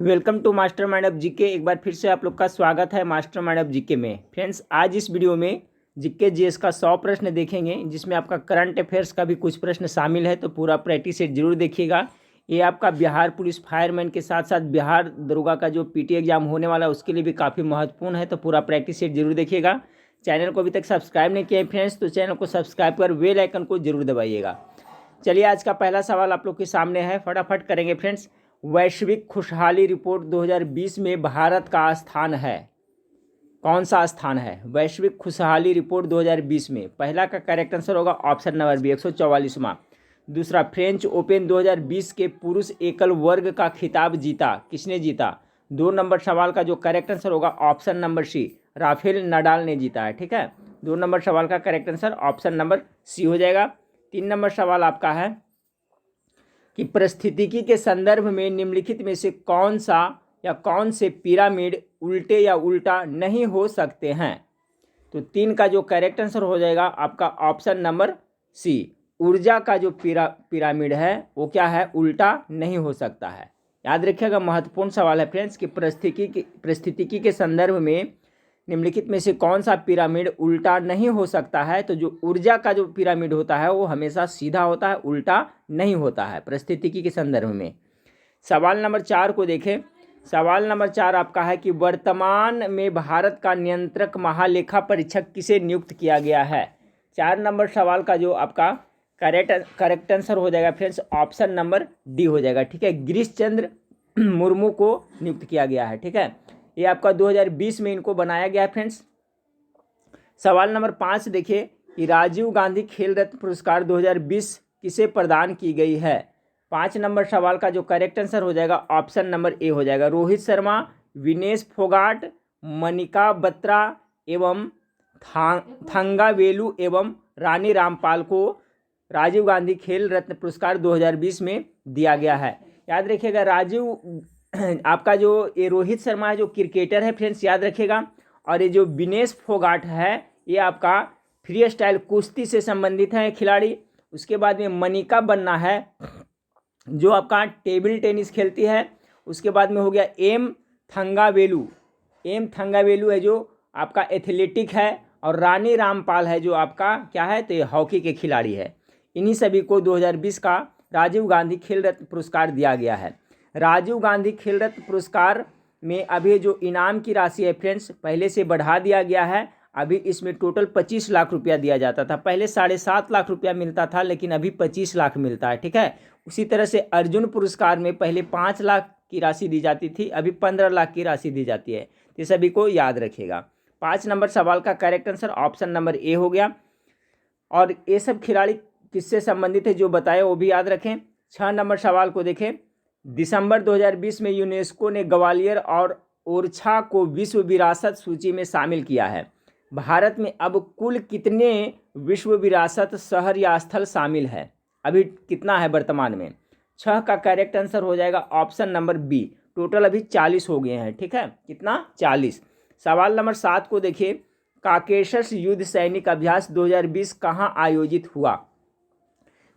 Welcome to master mind of GK. एक बार फिर से आप लोग का स्वागत है मास्टर माइंड ऑफ जीके में। फ्रेंड्स, आज इस वीडियो में जीके जीएस का 100 प्रश्न देखेंगे, जिसमें आपका करंट अफेयर्स का भी कुछ प्रश्न शामिल है, तो पूरा प्रैक्टिस सेट जरूर देखिएगा। ये आपका बिहार पुलिस फायरमैन के साथ साथ बिहार दरोगा का जो पीटी एग्जाम होने वाला है उसके लिए भी काफ़ी महत्वपूर्ण है, तो पूरा प्रैक्टिस सेट जरूर देखिएगा। चैनल को अभी तक सब्सक्राइब नहीं किया है फ्रेंड्स, तो चैनल को सब्सक्राइब कर बेल आइकन को जरूर दबाइएगा। चलिए, आज का पहला सवाल आप लोग के सामने है, फटाफट करेंगे फ्रेंड्स। वैश्विक खुशहाली रिपोर्ट 2020 में भारत का स्थान है, कौन सा स्थान है? वैश्विक खुशहाली रिपोर्ट 2020 में पहला का करेक्ट आंसर होगा ऑप्शन नंबर बी, 144वां। दूसरा, फ्रेंच ओपन 2020 के पुरुष एकल वर्ग का खिताब जीता, किसने जीता? 2 नंबर सवाल का जो करेक्ट आंसर होगा option number C, Rafael Nadal ने जीता है। ठीक है, 2 नंबर सवाल का correct answer option number C हो जाएगा। 3 नंबर सवाल आपका है कि पारिस्थितिकी के संदर्भ में निम्नलिखित में से कौन सा या कौन से पिरामिड उल्टे या उल्टा नहीं हो सकते हैं? तो 3 का जो करेक्ट आंसर हो जाएगा आपका ऑप्शन नंबर सी, ऊर्जा का जो पिरामिड है वो क्या है? उल्टा नहीं हो सकता है। याद रखिएगा, महत्वपूर्ण सवाल है फ्रेंड्स कि पारिस्थितिकी के संदर्भ में निम्नलिखित में से कौन सा पिरामिड उल्टा नहीं हो सकता है? तो जो ऊर्जा का जो पिरामिड होता है वो हमेशा सीधा होता है, उल्टा नहीं होता है पारिस्थितिकी के संदर्भ में। सवाल नंबर 4 को देखें। सवाल नंबर 4 आपका है कि वर्तमान में भारत का नियंत्रक महालेखा परीक्षक किसे नियुक्त किया गया है? 4 नंबर सवाल का जो आपका करेक्ट आंसर हो जाएगा फ्रेंड्स ऑप्शन नंबर डी हो जाएगा। ठीक है, गिरीश चंद्र मुर्मू को नियुक्त किया गया है। ठीक है, ये आपका 2020 में इनको बनाया गया है फ्रेंड्स। सवाल नंबर 5 देखिए कि राजीव गांधी खेल रत्न पुरस्कार 2020 किसे प्रदान की गई है? 5 नंबर सवाल का जो करेक्ट आंसर हो जाएगा ऑप्शन नंबर ए हो जाएगा। रोहित शर्मा, विनेश फोगाट, मनिका बत्रा एवं थंगावेलु एवं रानी रामपाल को राजीव गांधी खेल रत्न पुरस्कार 2020 में दिया गया है। याद रखिएगा, आपका जो ये रोहित शर्मा है जो क्रिकेटर है फ्रेंड्स, याद रखिएगा। और ये जो विनेश फोगाट है ये आपका फ्री स्टाइल कुश्ती से संबंधित है खिलाड़ी। उसके बाद में मनिका बन्ना है जो आपका टेबल टेनिस खेलती है। उसके बाद में हो गया एम थंगावेलु है जो आपका एथलेटिक है। और रानी रामपाल है जो आपका क्या है? तो ये हॉकी के खिलाड़ी है। इन्हीं सभी को 2020 का राजीव गांधी खेल रत्न पुरस्कार दिया गया है। राजीव गांधी खेल रत्न पुरस्कार में अभी जो इनाम की राशि है फ्रेंड्स पहले से बढ़ा दिया गया है। अभी इसमें टोटल 25 लाख रुपया दिया जाता था, पहले 7.5 लाख रुपया मिलता था, लेकिन अभी 25 लाख मिलता है। ठीक है, उसी तरह से अर्जुन पुरस्कार में पहले 5 लाख की राशि दी जाती थी, अभी 15 लाख की राशि दी जाती है। तो सभी को याद रखिएगा। 5 नंबर सवाल का correct answer option number A हो गया। और ये सब खिलाड़ी किससे संबंधित है जो बताए वो भी याद रखें। 6 नंबर सवाल को देखें। दिसंबर 2020 में यूनेस्को ने ग्वालियर और ओरछा को विश्व विरासत सूची में शामिल किया है। भारत में अब कुल कितने विश्व विरासत शहर या स्थल शामिल है? अभी कितना है वर्तमान में? 6 का करेक्ट आंसर हो जाएगा ऑप्शन नंबर बी, टोटल अभी 40 हो गए हैं। ठीक है, कितना? 40। सवाल नंबर 7 को देखिए। काकेशस युद्ध सैनिक अभ्यास 2020 कहाँ आयोजित हुआ?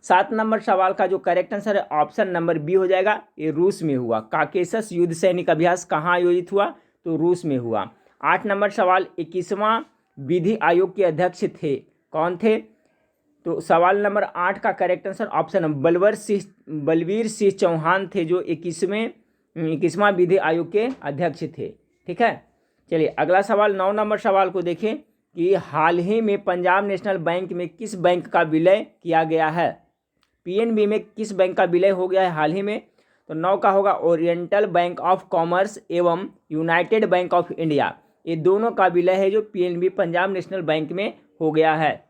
7 नंबर सवाल का जो करेक्ट आंसर है ऑप्शन नंबर बी हो जाएगा, ये रूस में हुआ। काकेशस युद्ध सैनिक अभ्यास कहाँ आयोजित हुआ? तो रूस में हुआ। 8 नंबर सवाल, 21वां विधि आयोग के अध्यक्ष थे, कौन थे? तो सवाल नंबर 8 का correct answer option Balveer Singh Chauhan थे जो 21वां विधि आयोग के अध्यक्ष थे। ठीक है, चलिए अगला सवाल 9 नंबर सवाल को देखें कि हाल ही में पंजाब नेशनल बैंक में किस बैंक का विलय किया गया है? पीएनबी में किस बैंक का विलय हो गया है हाल ही में? तो 9 का होगा ओरिएंटल बैंक ऑफ कॉमर्स एवं यूनाइटेड बैंक ऑफ इंडिया, ये दोनों का विलय है जो पीएनबी पंजाब नेशनल बैंक में हो गया है।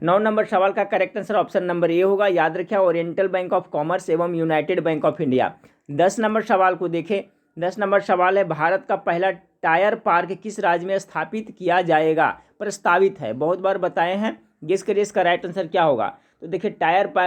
9 नंबर सवाल का correct answer option number A होगा। याद रखिए, ओरिएंटल बैंक ऑफ कॉमर्स एवं United bank of India. 10 number सवाल को देखें। 10 नंबर सवाल है, भारत का पहला टायर पार्क किस राज्य में स्थापित किया जाएगा? प्रस्तावित है, बहुत बार बताए हैं। गेस करिए इसका राइट आंसर क्या होगा? तो देखिए,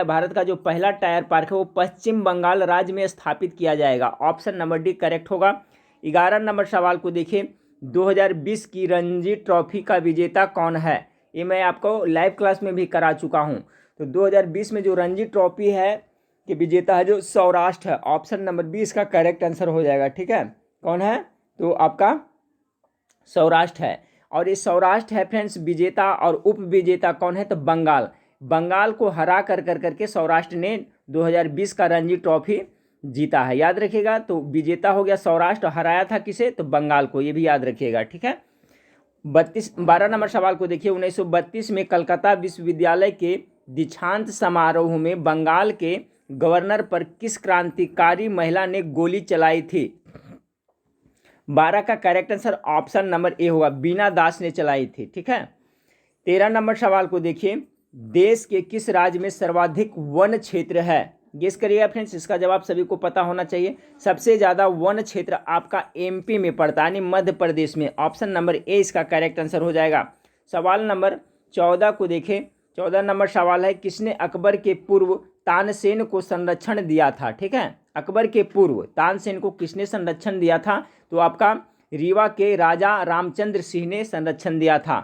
भारत का जो पहला टायर पार्क है वो पश्चिम बंगाल राज्य में स्थापित किया जाएगा। ऑप्शन नंबर डी करेक्ट होगा। 11 नंबर सवाल को देखिए। 2020 की रणजी ट्रॉफी का विजेता कौन है? ये मैं आपको लाइव क्लास में भी करा चुका हूँ। तो 2020 में जो रणजी ट्रॉफी है कि विजेता है जो सौराष्ट्र है। ऑप्शन नंबर बी इसका करेक्ट आंसर हो जाएगा। ठीक है, कौन है? तो आपका सौराष्ट्र है। और ये सौराष्ट्र है फ्रेंड्स विजेता, और उप विजेता कौन है? तो बंगाल। बंगाल को हरा कर करके सौराष्ट्र ने 2020 का रणजी ट्रॉफी जीता है, याद रखिएगा। तो विजेता हो गया सौराष्ट्र, हराया था किसे? तो बंगाल को, ये भी याद रखिएगा। ठीक है, 12 नंबर सवाल को देखिए। 1932 में कलकत्ता विश्वविद्यालय के दीक्षांत समारोह में बंगाल के गवर्नर पर किस क्रांतिकारी महिला ने गोली चलाई थी? 12 का correct answer option number A होगा, बीना दास ने चलाई थी। ठीक है, 13 नंबर सवाल को देखिए। देश के किस राज्य में सर्वाधिक वन क्षेत्र है? गेस करिएगा फ्रेंड्स, इसका जवाब सभी को पता होना चाहिए। सबसे ज़्यादा वन क्षेत्र आपका एमपी में पड़ता है, यानी मध्य प्रदेश में। ऑप्शन नंबर ए इसका करेक्ट आंसर हो जाएगा। सवाल नंबर 14 को देखें। 14 नंबर सवाल है, किसने अकबर के पूर्व तानसेन को संरक्षण दिया था? ठीक है, अकबर के पूर्व तानसेन को किसने संरक्षण दिया था? तो आपका रीवा के राजा रामचंद्र सिंह ने संरक्षण दिया था।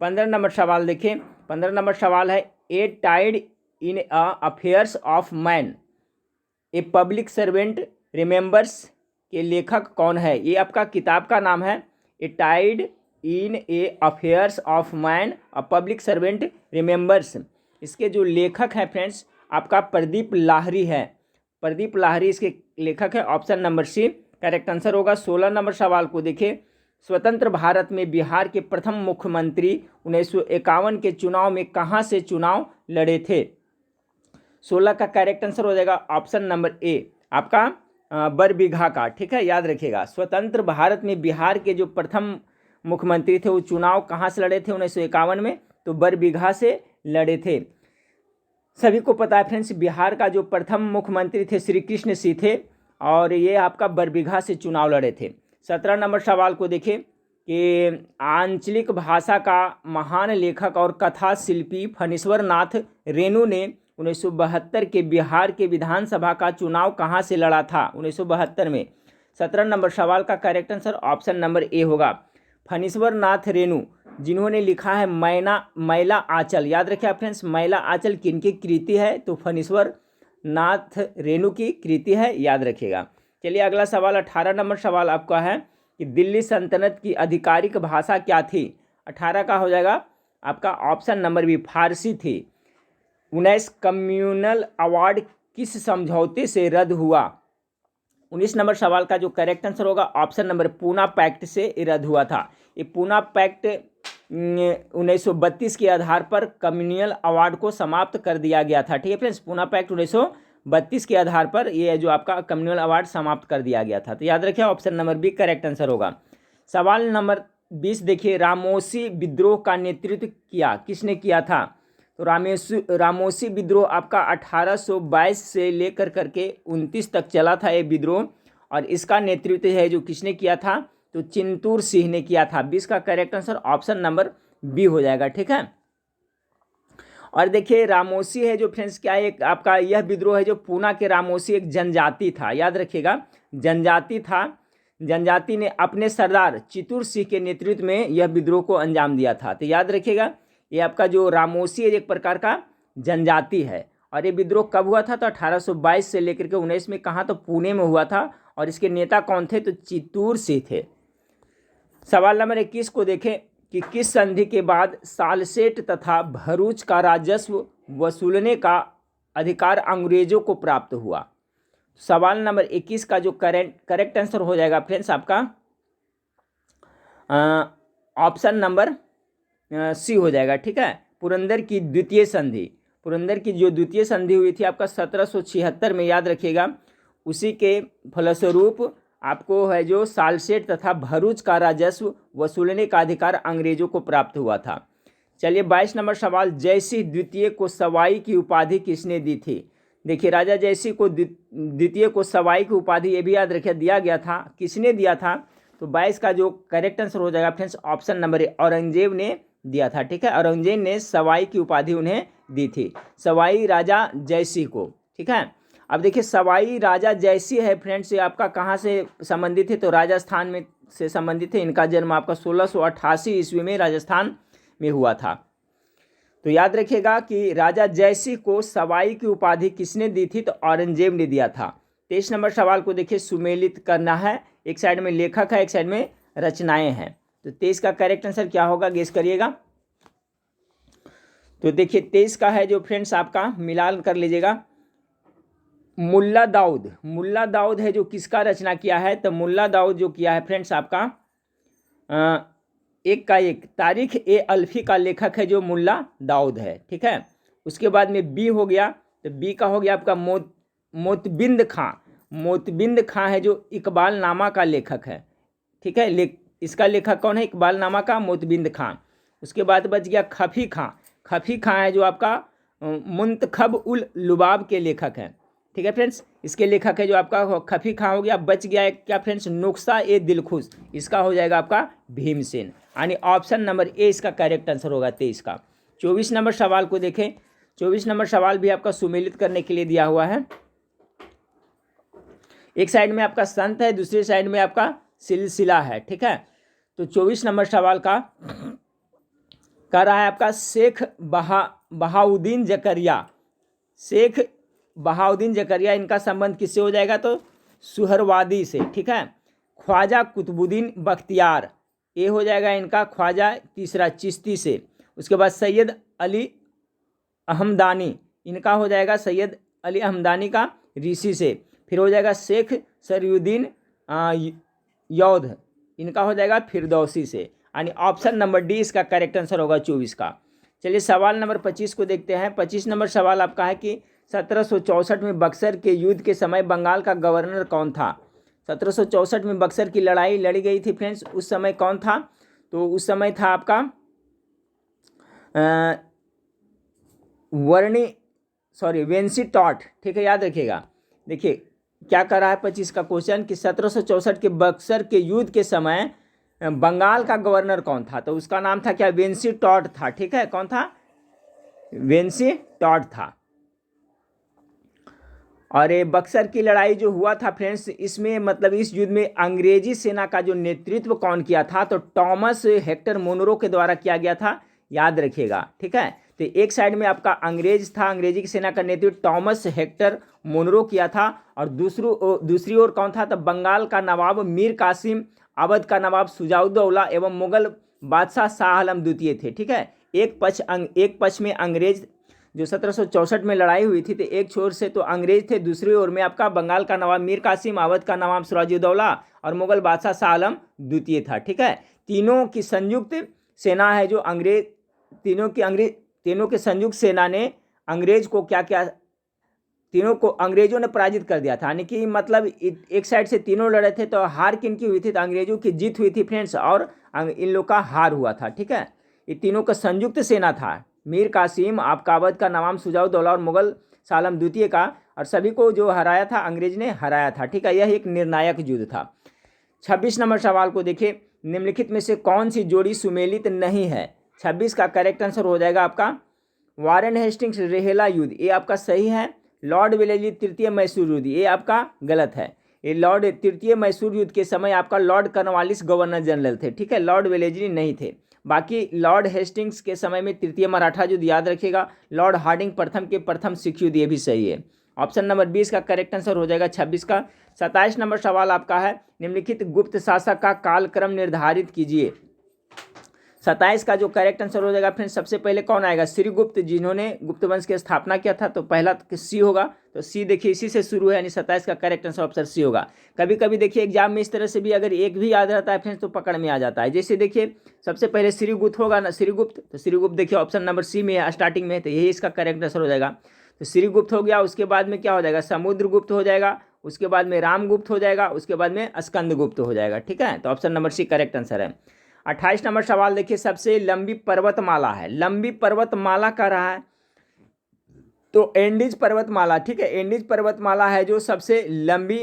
15 नंबर सवाल देखें। 15 नंबर सवाल है, a tide in affairs of man a public servant remembers के लेखक कौन है? ये आपका किताब का नाम है, a tide in a affairs of man a public servant remembers. इसके जो लेखक हैं फ्रेंड्स आपका प्रदीप लाहिड़ी है। प्रदीप लाहिड़ी इसके लेखक है। Option number C correct answer होगा। 16 नंबर सवाल को देखिए। स्वतंत्र भारत में बिहार के प्रथम मुख्यमंत्री 1951 के चुनाव में कहाँ से चुनाव लड़े थे? 16 का करेक्ट आंसर हो जाएगा ऑप्शन नंबर ए, आपका बरबीघा का। ठीक है, याद रखिएगा। स्वतंत्र भारत में बिहार के जो प्रथम मुख्यमंत्री थे वो चुनाव कहाँ से लड़े थे 1951 में? तो बरबीघा से लड़े थे। सभी को पता है फ्रेंड्स, बिहार का जो प्रथम मुख्यमंत्री थे श्री कृष्ण सिंह थे, और ये आपका बरबीघा से चुनाव लड़े थे। 17 नंबर सवाल को देखें कि आंचलिक भाषा का महान लेखक और कथा शिल्पी फणीश्वर नाथ रेणु ने 1972 के बिहार के विधानसभा का चुनाव कहाँ से लड़ा था? 1972 में। 17 नंबर सवाल का correct answer option number A होगा, फणीश्वर नाथ रेणु, जिन्होंने लिखा है मैला आंचल। याद रखिए आप फ्रेंड्स, मैला आंचल किनकी कृति है? तो फणीश्वर नाथ रेणु की कृति है, याद रखिएगा। चलिए अगला सवाल 18 नंबर सवाल आपका है कि दिल्ली सल्तनत की आधिकारिक भाषा क्या थी? 18 का हो जाएगा आपका ऑप्शन नंबर बी, फारसी थी। 19 कम्युनल अवार्ड किस समझौते से रद्द हुआ? 19 नंबर सवाल का जो करेक्ट आंसर होगा ऑप्शन नंबर पूना पैक्ट से रद्द हुआ था। ये पूना पैक्ट 1932 के आधार पर कम्युनल अवार्ड को समाप्त कर दिया गया था। ठीक है फ्रेंड्स, पूना पैक्ट 1932 के आधार पर ये जो आपका कम्युनल अवार्ड समाप्त कर दिया गया था। तो याद रखिए option number B correct answer होगा। सवाल नंबर 20 देखिए। रामोसी विद्रोह का नेतृत्व किसने किया था? तो रामोसी विद्रोह आपका 1822 से लेकर करके 29 तक चला था ये विद्रोह, और इसका नेतृत्व है जो किसने किया था? तो चिंतूर सिंह ने किया था। 20 का correct answer option number B हो जाएगा। ठीक है, और देखिए रामोसी है जो फ्रेंड्स क्या है, एक आपका यह विद्रोह है जो पूना के रामोसी एक जनजाति था, याद रखिएगा, जनजाति था। जनजाति ने अपने सरदार चितूर सिंह के नेतृत्व में यह विद्रोह को अंजाम दिया था। तो याद रखिएगा ये आपका जो रामोसी है एक प्रकार का जनजाति है, और ये विद्रोह कब हुआ था? तो 1822 से लेकर के 19 में कहाँ? तो पुणे में हुआ था, और इसके नेता कौन थे? तो चितूर सिंह थे। सवाल नंबर 21 को देखें कि किस संधि के बाद सालसेट तथा भरूच का राजस्व वसूलने का अधिकार अंग्रेजों को प्राप्त हुआ? सवाल नंबर 21 का जो करेक्ट आंसर हो जाएगा फ्रेंड्स आपका ऑप्शन नंबर सी हो जाएगा। ठीक है, पुरंदर की द्वितीय संधि। पुरंदर की जो द्वितीय संधि हुई थी आपका 1776 में, याद रखिएगा, उसी के फलस्वरूप आपको है जो सालसेट तथा भरूच का राजस्व वसूलने का अधिकार अंग्रेजों को प्राप्त हुआ था। चलिए 22 नंबर सवाल। जयसिंह द्वितीय को सवाई की उपाधि किसने दी थी? देखिए राजा जयसिंह को द्वितीय को सवाई की उपाधि ये भी याद रखिए दिया गया था। किसने दिया था? तो 22 का जो करेक्ट आंसर हो जाएगा friends option number A, Aurangzeb ने दिया था। ठीक है, औरंगजेब ने सवाई की उपाधि उन्हें दी थी, सवाई राजा जयसिंह को। ठीक है, अब देखिए सवाई राजा जयसिंह है फ्रेंड्स, ये आपका कहाँ से संबंधित है? तो राजस्थान में से संबंधित है। इनका जन्म आपका 1688 ईस्वी में राजस्थान में हुआ था। तो याद रखिएगा कि राजा जयसिंह को सवाई की उपाधि किसने दी थी? तो औरंगजेब ने दिया था। 23 नंबर सवाल को देखिए, सुमेलित करना है, एक साइड में लेखक है, एक साइड में रचनाएं हैं। तो 23 का करेक्ट आंसर क्या होगा, गेस करिएगा। तो देखिए 23 का है जो फ्रेंड्स आपका मिलान कर लीजिएगा, मुल्ला दाऊद। मुल्ला दाऊद है जो किसका रचना किया है? तो मुल्ला दाऊद जो किया है फ्रेंड्स आपका एक का एक तारीख ए अल्फी का लेखक है जो मुल्ला दाऊद है। ठीक है, उसके बाद में बी हो गया, तो बी का हो गया आपका मोतबिंद खां। मोतबिंद खां है जो इकबाल नामा का लेखक है। ठीक है, इसका लेखक कौन है? इकबाल नामा का मोतबिंद खां। उसके बाद बच गया खफी खां। खफी खां है जो आपका मुंतखब उल लुबाब के लेखक हैं। ठीक है फ्रेंड्स, इसके लेखक है जो आपका खफी खां हो गया। बच गया है क्या फ्रेंड्स? नुस्खा ए दिलखुश, इसका हो जाएगा आपका भीमसेन। यानी ऑप्शन नंबर ए इसका करेक्ट आंसर होगा 23 का। 24 नंबर सवाल को देखें। 24 नंबर सवाल भी आपका सुमेलित करने के लिए दिया हुआ है। एक साइड में आपका संत है, दूसरी साइड में आपका सिलसिला है। ठीक है, तो 24 नंबर सवाल का कह रहा है आपका शेख बहाउद्दीन जकरिया। शेख बहाउद्दीन जकरिया, इनका संबंध किससे हो जाएगा? तो सुहरवादी से। ठीक है, ख्वाजा कुतुबुद्दीन बख्तियार, ये हो जाएगा इनका ख्वाजा तीसरा चिश्ती से। उसके बाद सैयद अली अहमदानी, इनका हो जाएगा सैयद अली अहमदानी का ऋषि से। फिर हो जाएगा शेख सरीउद्दीन यौध, इनका हो जाएगा फिरदौसी से। यानी ऑप्शन नंबर डी इसका करेक्ट आंसर होगा 24 का। चलिए सवाल नंबर 25 को देखते हैं। 25 नंबर सवाल आपका है कि 1764 में बक्सर के युद्ध के समय बंगाल का गवर्नर कौन था? 1764 में बक्सर की लड़ाई लड़ी गई थी फ्रेंड्स, उस समय कौन था? तो उस समय था आपका वेंसी टॉट। ठीक है, याद रखिएगा। देखिए क्या कर रहा है 25 का क्वेश्चन कि 1764 के बक्सर के युद्ध के समय बंगाल का गवर्नर कौन था? तो उसका नाम था क्या? वेंसी टॉट था। ठीक है, कौन था? वेंसी टॉट था। और ये बक्सर की लड़ाई जो हुआ था फ्रेंड्स, इसमें मतलब इस युद्ध में अंग्रेजी सेना का जो नेतृत्व कौन किया था? तो टॉमस हेक्टर मुनरो के द्वारा किया गया था, याद रखिएगा। ठीक है, तो एक साइड में आपका अंग्रेज था, अंग्रेजी की सेना का नेतृत्व टॉमस हेक्टर मुनरो किया था, और दूसरी ओर कौन था? तो बंगाल का नवाब मीर कासिम, अवध का नवाब सुजाउद्दौला एवं मुगल बादशाह शाह आलम द्वितीय थे। ठीक है, एक पक्ष में अंग्रेज जो 1764 में लड़ाई हुई थी, तो एक छोर से तो अंग्रेज थे, दूसरी ओर में आपका बंगाल का नवाब मीर कासिम, अवध का नवाब सिराजुद्दौला और मुगल बादशाह शाह आलम द्वितीय था। ठीक है, तीनों की संयुक्त सेना है जो तीनों के संयुक्त सेना ने अंग्रेज को क्या किया? तीनों को अंग्रेजों ने पराजित कर दिया था। यानी कि मतलब एक साइड से तीनों लड़े थे, तो हार किन की हुई थी? तो अंग्रेजों की जीत हुई थी फ्रेंड्स, और इन लोग का हार हुआ था। ठीक है, ये तीनों का संयुक्त सेना था, मीर कासिम, आपका अवध का नवाब सुजाउद्दौला और मुगल सालम द्वितीय का, और सभी को जो हराया था अंग्रेज ने हराया था। ठीक है, यह एक निर्णायक युद्ध था। 26 नंबर सवाल को देखिए, निम्नलिखित में से कौन सी जोड़ी सुमेलित नहीं है? 26 का करेक्ट आंसर हो जाएगा आपका वारेन हेस्टिंग्स रेहेला युद्ध, ये आपका सही है। लॉर्ड वेलेस्ली तृतीय मैसूर युद्ध, ये आपका गलत है। ये लॉर्ड तृतीय मैसूर युद्ध के समय आपका लॉर्ड कॉर्नवालिस गवर्नर जनरल थे। ठीक है, लॉर्ड वेलेस्ली नहीं थे। बाकी लॉर्ड हेस्टिंग्स के समय में तृतीय मराठा युद्ध, याद रखिएगा। लॉर्ड हार्डिंग प्रथम के प्रथम सिख युद्ध, ये भी सही है। ऑप्शन नंबर 20 का करेक्ट आंसर हो जाएगा 26 का। 27 नंबर सवाल आपका है, निम्नलिखित गुप्त शासक का कालक्रम निर्धारित कीजिए। 27 का जो करेक्ट आंसर हो जाएगा फ्रेंड्स, सबसे पहले कौन आएगा? श्रीगुप्त, जिन्होंने गुप्त वंश की स्थापना किया था, तो पहला सी होगा। तो सी देखिए इसी से शुरू है, यानी 27 का करेक्ट आंसर ऑप्शन सी होगा। कभी कभी देखिए एग्जाम में इस तरह से भी अगर एक भी याद रहता है फ्रेंड्स तो पकड़ में आ जाता है। जैसे देखिए सबसे पहले श्रीगुप्त होगा ना, श्रीगुप्त, तो श्रीगुप्त देखिए ऑप्शन नंबर सी में है, स्टार्टिंग में है, तो यही इसका करेक्ट आंसर हो जाएगा। तो श्रीगुप्त हो गया, उसके बाद में क्या हो जाएगा? समुद्रगुप्त हो जाएगा, उसके बाद में रामगुप्त हो जाएगा, उसके बाद में स्कंदगुप्त हो जाएगा। ठीक है, तो option number C correct answer है। 28 नंबर सवाल देखिए, सबसे लंबी पर्वतमाला है, लंबी पर्वतमाला का रहा है तो एंडीज पर्वतमाला। ठीक है, एंडीज पर्वतमाला है जो सबसे लंबी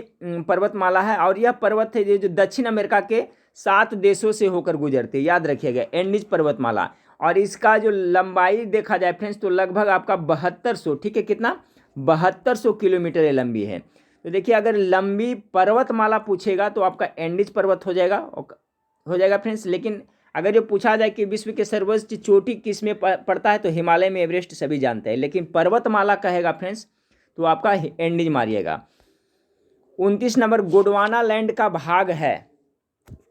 पर्वतमाला है, और यह पर्वत है जो दक्षिण अमेरिका के 7 देशों से होकर गुजरते, याद रखिएगा, एंडीज पर्वतमाला। और इसका जो लंबाई देखा जाए फ्रेंड्स तो लगभग आपका 7200, ठीक है, कितना? 7200 किलोमीटर ये लंबी है। तो देखिए अगर लंबी पर्वतमाला पूछेगा तो आपका एंडीज पर्वत हो जाएगा फ्रेंड्स। लेकिन अगर जो पूछा जाए कि विश्व के सर्वोच्च चोटी किस में पड़ता है, तो हिमालय में एवरेस्ट सभी जानते हैं, लेकिन पर्वतमाला कहेगा फ्रेंड्स तो आपका एंडीज मारिएगा। 29 नंबर गोंडवाना लैंड का भाग है,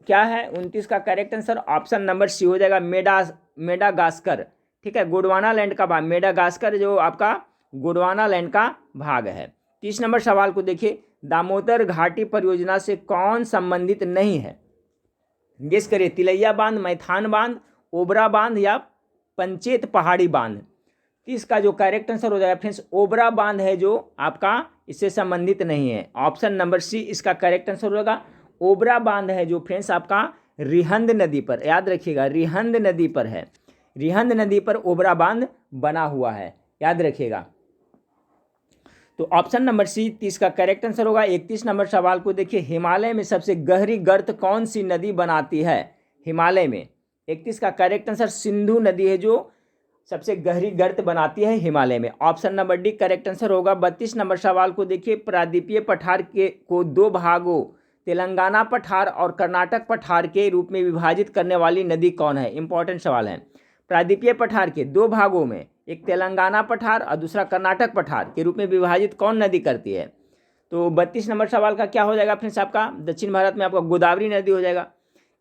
क्या है 29 का correct answer option number C हो जाएगा, मेडागास्कर। ठीक है, गोंडवाना लैंड का भाग मेडागास्कर जो आपका गोंडवाना लैंड का भाग है। 30 नंबर सवाल को देखिए, दामोदर घाटी परियोजना से कौन संबंधित नहीं है? गेस करिए, तिलैया बांध, मैथान बांध, ओबरा बांध या पंचेत पहाड़ी बांध। तो इसका जो करेक्ट आंसर हो जाएगा फ्रेंड्स ओबरा बांध है जो आपका इससे संबंधित नहीं है। ऑप्शन नंबर सी इसका करेक्ट आंसर होगा। ओबरा बांध है जो फ्रेंड्स आपका रिहंद नदी पर, याद रखिएगा रिहंद नदी पर है, रिहंद नदी पर ओबरा बांध बना हुआ है, याद रखिएगा। तो ऑप्शन नंबर सी 30 का करेक्ट आंसर होगा। 31 नंबर सवाल को देखिए, हिमालय में सबसे गहरी गर्त कौन सी नदी बनाती है? हिमालय में 31 का करेक्ट आंसर सिंधु नदी है जो सबसे गहरी गर्त बनाती है हिमालय में। Option number D correct answer होगा। 32 नंबर सवाल को देखिए, प्रायद्वीपीय पठार को दो भागों तेलंगाना पठार और कर्नाटक पठार के रूप में विभाजित करने वाली नदी कौन है? इंपॉर्टेंट सवाल है। प्रायद्वीपीय पठार के दो भागों में एक तेलंगाना पठार और दूसरा कर्नाटक पठार के रूप में विभाजित कौन नदी करती है? तो 32 नंबर सवाल का क्या हो जाएगा फ्रेंड्स आपका दक्षिण भारत में आपका गोदावरी नदी हो जाएगा।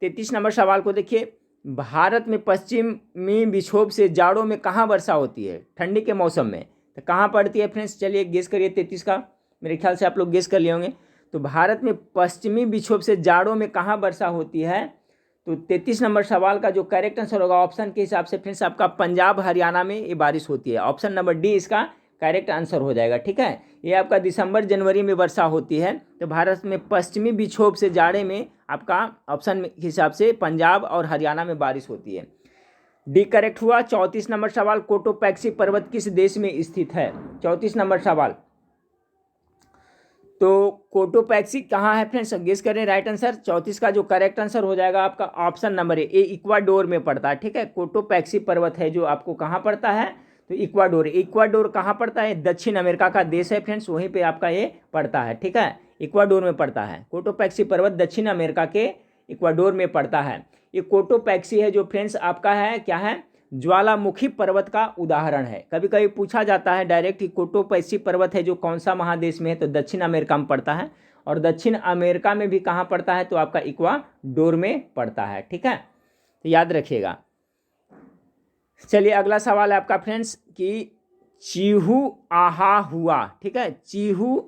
33 नंबर सवाल को देखिए, भारत में पश्चिमी विक्षोभ से जाड़ों में कहाँ वर्षा होती है? ठंडी के मौसम में तो कहाँ पड़ती है फ्रेंड्स? चलिए गेस करिए 33 का, मेरे ख्याल से आप लोग गेस कर लिए होंगे। तो भारत में पश्चिमी विक्षोभ से जाड़ों में कहाँ वर्षा होती है? तो 33 नंबर सवाल का जो करेक्ट आंसर होगा ऑप्शन के हिसाब से फ्रेंड्स आपका पंजाब हरियाणा में ये बारिश होती है। ऑप्शन नंबर डी इसका करेक्ट आंसर हो जाएगा। ठीक है, ये आपका दिसंबर जनवरी में वर्षा होती है। तो भारत में पश्चिमी विक्षोभ से जाड़े में आपका ऑप्शन के हिसाब से पंजाब और हरियाणा में बारिश होती है। डी करेक्ट हुआ। 34 नंबर सवाल, कोटोपैक्सी पर्वत किस देश में स्थित है? 34 नंबर सवाल, तो कोटोपैक्सी कहाँ है फ्रेंड्स? गेस करें राइट आंसर। 34 का जो करेक्ट आंसर हो जाएगा आपका ऑप्शन नंबर ए, इक्वाडोर में पड़ता है। ठीक है, कोटोपैक्सी पर्वत है जो आपको कहाँ पड़ता है? तो इक्वाडोर। इक्वाडोर कहाँ पड़ता है? दक्षिण अमेरिका का देश है फ्रेंड्स, वहीं पे आपका ये पड़ता है। ठीक है, इक्वाडोर में पड़ता है। कोटोपैक्सी पर्वत दक्षिण अमेरिका के इक्वाडोर में पड़ता है। ये कोटोपैक्सी है जो फ्रेंड्स आपका है क्या है? ज्वालामुखी पर्वत का उदाहरण है। कभी कभी पूछा जाता है डायरेक्ट कि कोटोपैक्सी पर्वत है जो कौन सा महादेश में है? तो दक्षिण अमेरिका में पड़ता है। और दक्षिण अमेरिका में भी कहाँ पड़ता है? तो आपका इक्वाडोर में पड़ता है। ठीक है, तो याद रखिएगा। चलिए अगला सवाल है आपका फ्रेंड्स कि चीहू आहा हुआ, ठीक है, चीहू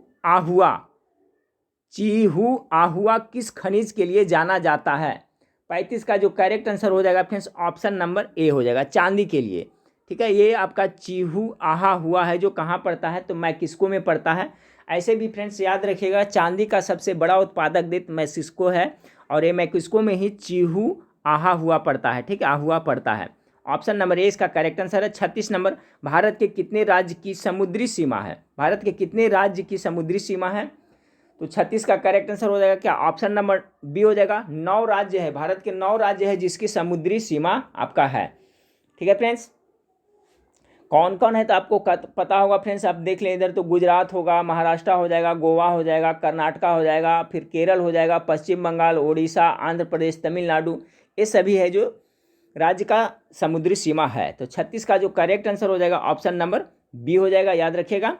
आहुआ किस खनिज के लिए जाना जाता है? 35 का जो करेक्ट आंसर हो जाएगा फ्रेंड्स ऑप्शन नंबर ए हो जाएगा, चांदी के लिए। ठीक है, ये आपका चीहू आहा हुआ है जो कहाँ पड़ता है? तो मैक्सिको में पड़ता है। ऐसे भी फ्रेंड्स याद रखिएगा, चांदी का सबसे बड़ा उत्पादक देश मैक्सिको है और ये मैक्सिको में ही चीहू आहा हुआ पड़ता है। ठीक है, आहुआ पड़ता है। ऑप्शन नंबर ए इसका करेक्ट आंसर है। 36 नंबर, भारत के कितने राज्य की समुद्री सीमा है? भारत के कितने राज्य की समुद्री सीमा है? तो 36 का करेक्ट आंसर हो जाएगा क्या? ऑप्शन नंबर बी हो जाएगा। 9 राज्य है, भारत के 9 राज्य है जिसकी समुद्री सीमा आपका है। ठीक है फ्रेंड्स, कौन कौन है तो आपको पता होगा फ्रेंड्स। आप देख लें इधर, तो गुजरात होगा, महाराष्ट्र हो जाएगा, गोवा हो जाएगा, कर्नाटका हो जाएगा, फिर केरल हो जाएगा, पश्चिम बंगाल, उड़ीसा, आंध्र प्रदेश, तमिलनाडु, ये सभी है जो राज्य का समुद्री सीमा है। तो 36 का जो करेक्ट आंसर हो जाएगा ऑप्शन नंबर बी हो जाएगा, याद रखिएगा।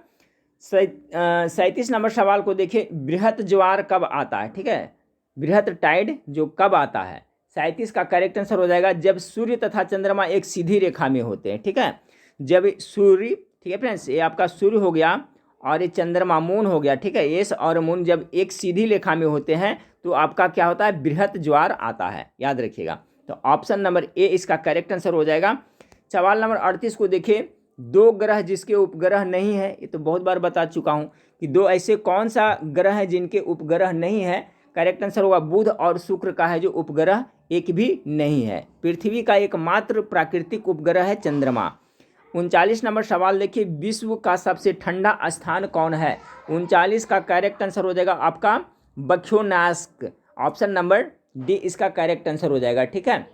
37 नंबर सवाल को देखिए, बृहत ज्वार कब आता है? ठीक है, बृहत टाइड जो कब आता है? 37 का करेक्ट आंसर हो जाएगा जब सूर्य तथा चंद्रमा एक सीधी रेखा में होते हैं। ठीक है, जब सूर्य, ठीक है फ्रेंड्स, ये आपका सूर्य हो गया और ये चंद्रमा मून हो गया। ठीक है, ये और मून जब एक सीधी रेखा में होते हैं तो आपका क्या होता है? बृहत ज्वार आता है, याद रखिएगा। तो ऑप्शन नंबर ए इसका करेक्ट आंसर हो जाएगा। सवाल नंबर 38 को देखिए, 2 ग्रह जिसके उपग्रह नहीं है, ये तो बहुत बार बता चुका हूँ कि 2 ऐसे कौन सा ग्रह है जिनके उपग्रह नहीं है? करेक्ट आंसर होगा बुध और शुक्र का है जो उपग्रह एक भी नहीं है। पृथ्वी का एकमात्र प्राकृतिक उपग्रह है चंद्रमा। 39 नंबर सवाल देखिए, विश्व का सबसे ठंडा स्थान कौन है? 39 का करेक्ट आंसर हो जाएगा आपका बख्योनास्क। ऑप्शन नंबर डी इसका करेक्ट आंसर हो जाएगा। ठीक है,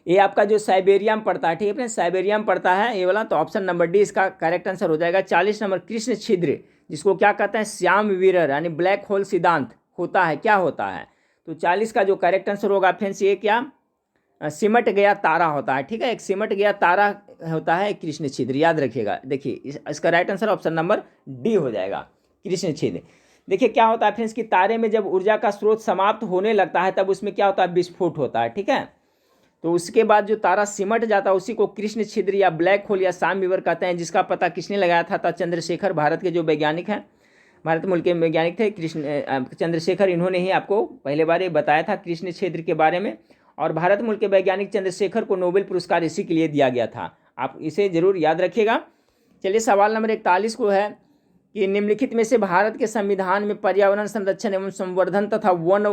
ये आपका जो साइबेरिया में पड़ता है। ठीक है फ्रेंड्स, साइबेरिया में पड़ता है ये वाला, तो ऑप्शन नंबर डी इसका करेक्ट आंसर हो जाएगा। 40 नंबर, कृष्ण छिद्र जिसको क्या कहते हैं? श्याम विरर यानी ब्लैक होल सिद्धांत होता है, क्या होता है? तो 40 का जो करेक्ट आंसर होगा फ्रेंड्स ये क्या? सिमट गया तारा होता है, ठीक है। एक सिमट गया तारा होता है, एक कृष्ण छिद्र, याद रखिएगा। देखिए इसका right answer option number D हो जाएगा, कृष्ण छिद्र। देखिए क्या होता है फ्रेंड्स कि तारे में जब ऊर्जा का स्रोत समाप्त होने लगता है तब उसमें क्या होता है, विस्फोट होता है, ठीक है। तो उसके बाद जो तारा सिमट जाता है उसी को कृष्ण छिद्र या ब्लैक होल या साम विवर कहते हैं, जिसका पता किसने लगाया था चंद्रशेखर, भारत के जो वैज्ञानिक हैं, भारत मुल्क के वैज्ञानिक थे चंद्रशेखर। इन्होंने ही आपको पहले बार ये बताया था कृष्ण छिद्र के बारे में। और भारत मुल्क के वैज्ञानिक चंद्रशेखर को नोबेल पुरस्कार इसी के लिए दिया गया था, आप इसे जरूर याद रखिएगा। चलिए सवाल नंबर 41 को है कि निम्नलिखित में से भारत के संविधान में पर्यावरण संरक्षण एवं संवर्धन तथा वन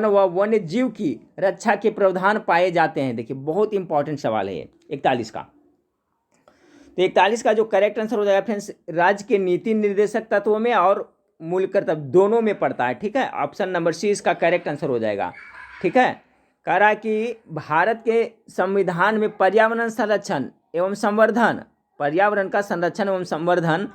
व वन्य जीव की रक्षा के प्रावधान पाए जाते हैं। देखिए बहुत इंपॉर्टेंट सवाल है ये 41 का। तो 41 का जो करेक्ट आंसर हो जाएगा फ्रेंड्स, राज्य के नीति निर्देशक तत्वों में और मूल कर्तव्य दोनों में पड़ता है, ठीक है। ऑप्शन नंबर सी इसका करेक्ट आंसर हो जाएगा, ठीक है। कह रहा है कि भारत के संविधान में पर्यावरण संरक्षण एवं संवर्धन, पर्यावरण का संरक्षण एवं संवर्धन,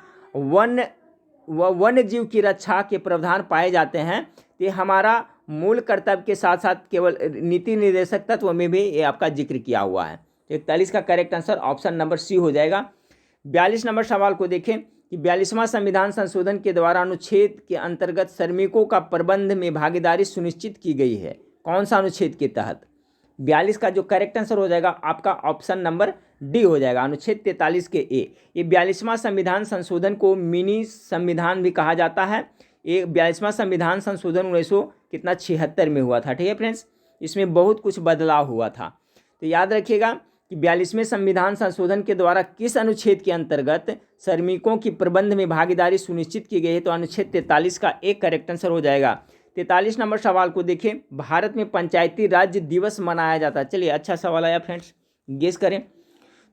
वन्य जीव की रक्षा के प्रावधान पाए जाते हैं। ये हमारा मूल कर्तव्य के साथ साथ केवल नीति निर्देशक तत्व में भी ये आपका जिक्र किया हुआ है। 41 का correct answer option number C हो जाएगा। 42 नंबर सवाल को देखें कि 42वां संविधान संशोधन के द्वारा अनुच्छेद के अंतर्गत श्रमिकों का प्रबंध में भागीदारी सुनिश्चित की गई है। कौन सा अनुच्छेद के तहत? 42 का जो करेक्ट आंसर हो जाएगा आपका ऑप्शन नंबर डी हो जाएगा, अनुच्छेद 43 के ए। ये 42वां संविधान संशोधन को मिनी संविधान भी कहा जाता है। ये 42वां संविधान संशोधन 1976 में हुआ था, ठीक है फ्रेंड्स। इसमें बहुत कुछ बदलाव हुआ था, तो याद रखिएगा कि 42वें संविधान संशोधन के द्वारा किस अनुच्छेद के अंतर्गत श्रमिकों की प्रबंध में भागीदारी सुनिश्चित की गई है, तो अनुच्छेद 43 का एक करेक्ट आंसर हो जाएगा। 43 नंबर सवाल को देखें, भारत में पंचायती राज्य दिवस मनाया जाता है। चलिए अच्छा सवाल आया फ्रेंड्स, गेस करें।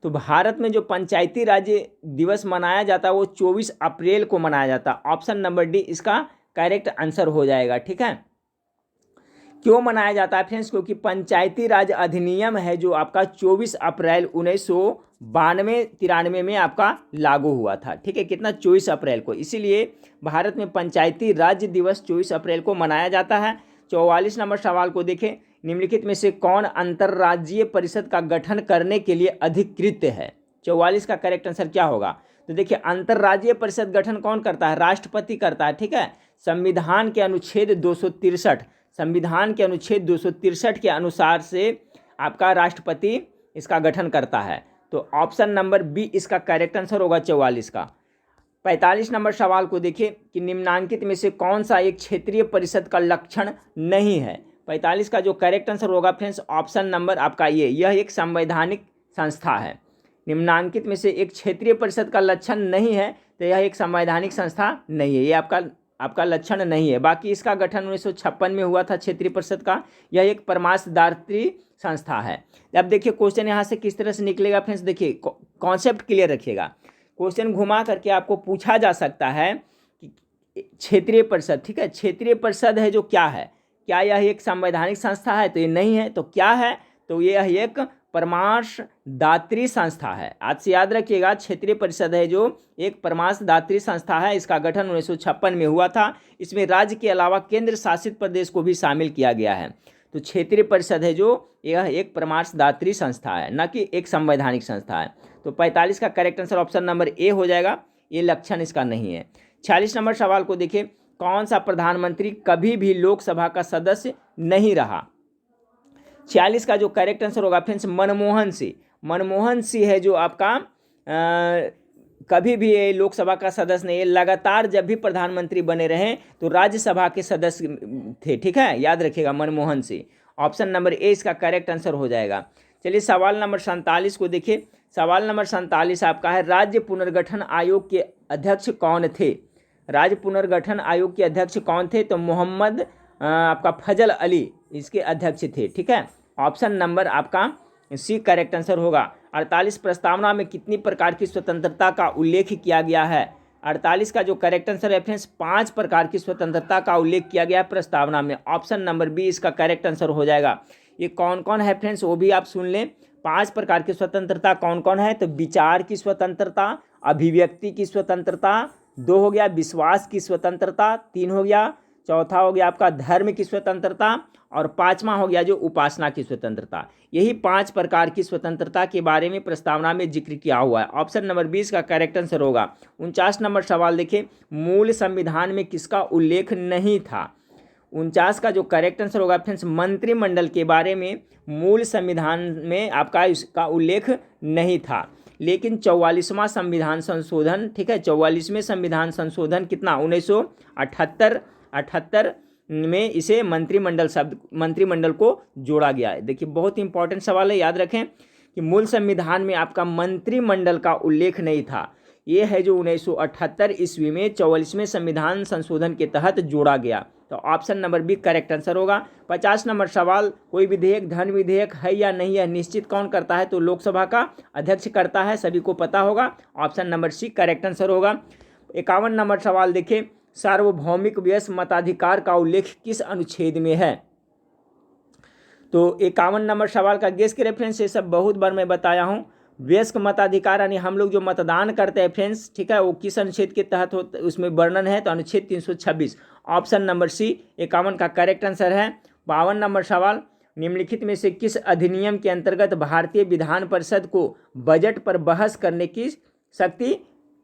तो भारत में जो पंचायती राज्य दिवस मनाया जाता है वो 24 अप्रैल को मनाया जाता है। ऑप्शन नंबर डी इसका करेक्ट आंसर हो जाएगा, ठीक है। क्यों मनाया जाता है फ्रेंड्स? क्योंकि पंचायती राज अधिनियम है जो आपका 24 अप्रैल 1992-93 में आपका लागू हुआ था, ठीक है। कितना? 24 अप्रैल को। इसीलिए भारत में पंचायती राज्य दिवस 24 अप्रैल को मनाया जाता है। 44 नंबर सवाल को देखें, निम्नलिखित में से कौन अंतर्राज्यीय परिषद का गठन करने के लिए अधिकृत है? 44 का करेक्ट आंसर क्या होगा? तो देखिए अंतर्राज्यीय परिषद गठन कौन करता है? राष्ट्रपति करता है, ठीक है। संविधान के अनुच्छेद 263 के अनुसार से आपका राष्ट्रपति इसका गठन करता है। तो ऑप्शन नंबर बी इसका करेक्ट आंसर होगा 44 का। 45 नंबर सवाल को देखिए कि निम्नांकित में से कौन सा एक क्षेत्रीय परिषद का लक्षण नहीं है? 45 का जो करेक्ट आंसर होगा फ्रेंड्स ऑप्शन नंबर आपका यह एक संवैधानिक संस्था है। निम्नांकित में से एक क्षेत्रीय परिषद का लक्षण नहीं है तो यह एक संवैधानिक संस्था नहीं है, ये आपका लक्षण नहीं है। बाकी इसका गठन 1956 में हुआ था क्षेत्रीय परिषद का। यह एक परमाशदात्री संस्था है। अब देखिए क्वेश्चन यहाँ से किस तरह से निकलेगा फ्रेंड्स, देखिए कॉन्सेप्ट क्लियर रखिएगा। क्वेश्चन घुमा करके आपको पूछा जा सकता है कि क्षेत्रीय परिषद, ठीक है, क्षेत्रीय परिषद है जो क्या है, क्या यह एक संवैधानिक संस्था है? तो ये नहीं है। तो क्या है? तो यह एक परमाशदात्री संस्था है। आज से याद रखिएगा, क्षेत्रीय परिषद है जो एक परमाशदात्री संस्था है। इसका गठन 1956 में हुआ था। इसमें राज्य के अलावा केंद्र शासित प्रदेश को भी शामिल किया गया है। तो क्षेत्रीय परिषद है जो यह एक परमाशदात्री संस्था है, न कि एक संवैधानिक संस्था है। तो 45 का correct answer option number A हो जाएगा, ये लक्षण इसका नहीं है। 46 नंबर सवाल को देखिए, कौन सा प्रधानमंत्री कभी भी लोकसभा का सदस्य नहीं रहा? 46 का जो करेक्ट आंसर होगा फ्रेंड्स मनमोहन सिंह। मनमोहन सिंह है जो आपका कभी भी ये लोकसभा का सदस्य नहीं है। लगातार जब भी प्रधानमंत्री बने रहे तो राज्यसभा के सदस्य थे, ठीक है, याद रखिएगा Manmohan Singh. Option number A इसका करेक्ट आंसर हो जाएगा। चलिए सवाल नंबर 47 को देखिए। सवाल नंबर 47 आपका है, राज्य पुनर्गठन आयोग के अध्यक्ष कौन थे? राज्य पुनर्गठन आयोग के अध्यक्ष कौन थे? तो मोहम्मद आपका फजल अली इसके अध्यक्ष थे, ठीक है। ऑप्शन नंबर आपका सी करेक्ट आंसर होगा। 48 प्रस्तावना में कितनी प्रकार की स्वतंत्रता का उल्लेख किया गया है? 48 का जो करेक्ट आंसर है फ्रेंड्स 5 प्रकार की स्वतंत्रता का उल्लेख किया गया है प्रस्तावना में। ऑप्शन नंबर बी इसका करेक्ट आंसर हो जाएगा। ये कौन कौन है फ्रेंड्स वो भी आप सुन लें। 5 प्रकार की स्वतंत्रता कौन कौन है? तो विचार की स्वतंत्रता, अभिव्यक्ति की स्वतंत्रता, 2 हो गया विश्वास की स्वतंत्रता, 3 हो गया चौथा हो गया आपका धर्म की स्वतंत्रता, और पांचवा हो गया जो उपासना की स्वतंत्रता। यही 5 प्रकार की स्वतंत्रता के बारे में प्रस्तावना में जिक्र किया हुआ है। ऑप्शन नंबर 20 का करेक्ट आंसर होगा। 49 नंबर सवाल देखिए, मूल संविधान में किसका उल्लेख नहीं था? 49 का जो करेक्ट आंसर होगा फ्रेंड्स, मंत्रिमंडल के बारे में मूल संविधान में आपका इसका उल्लेख नहीं था। लेकिन 44वां संविधान संशोधन, ठीक है, 44वें संविधान संशोधन कितना 1978 में इसे मंत्रिमंडल को जोड़ा गया है। देखिए बहुत इंपॉर्टेंट सवाल है, याद रखें कि मूल संविधान में आपका मंत्रिमंडल का उल्लेख नहीं था। ये है जो 1978 ईस्वी में 44वें संविधान संशोधन के तहत जोड़ा गया। तो option number B correct answer होगा। 50 नंबर सवाल, कोई विधेयक धन विधेयक है या नहीं है निश्चित कौन करता है? तो लोकसभा का अध्यक्ष करता है, सभी को पता होगा। Option number C correct answer होगा। 51 नंबर सवाल देखिए, सार्वभौमिक वयस्क मताधिकार का उल्लेख किस अनुच्छेद में है? तो 51 नंबर सवाल का गेस करें फ्रेंड्स, ये सब बहुत बार मैं बताया हूँ। वयस्क मताधिकार यानी हम लोग जो मतदान करते हैं फ्रेंड्स, ठीक है, वो किस अनुच्छेद के तहत होता है उसमें वर्णन है? तो अनुच्छेद 326। ऑप्शन नंबर सी 51 का करेक्ट आंसर है। 52 नंबर सवाल, निम्नलिखित में से किस अधिनियम के अंतर्गत भारतीय विधान परिषद को बजट पर बहस करने की शक्ति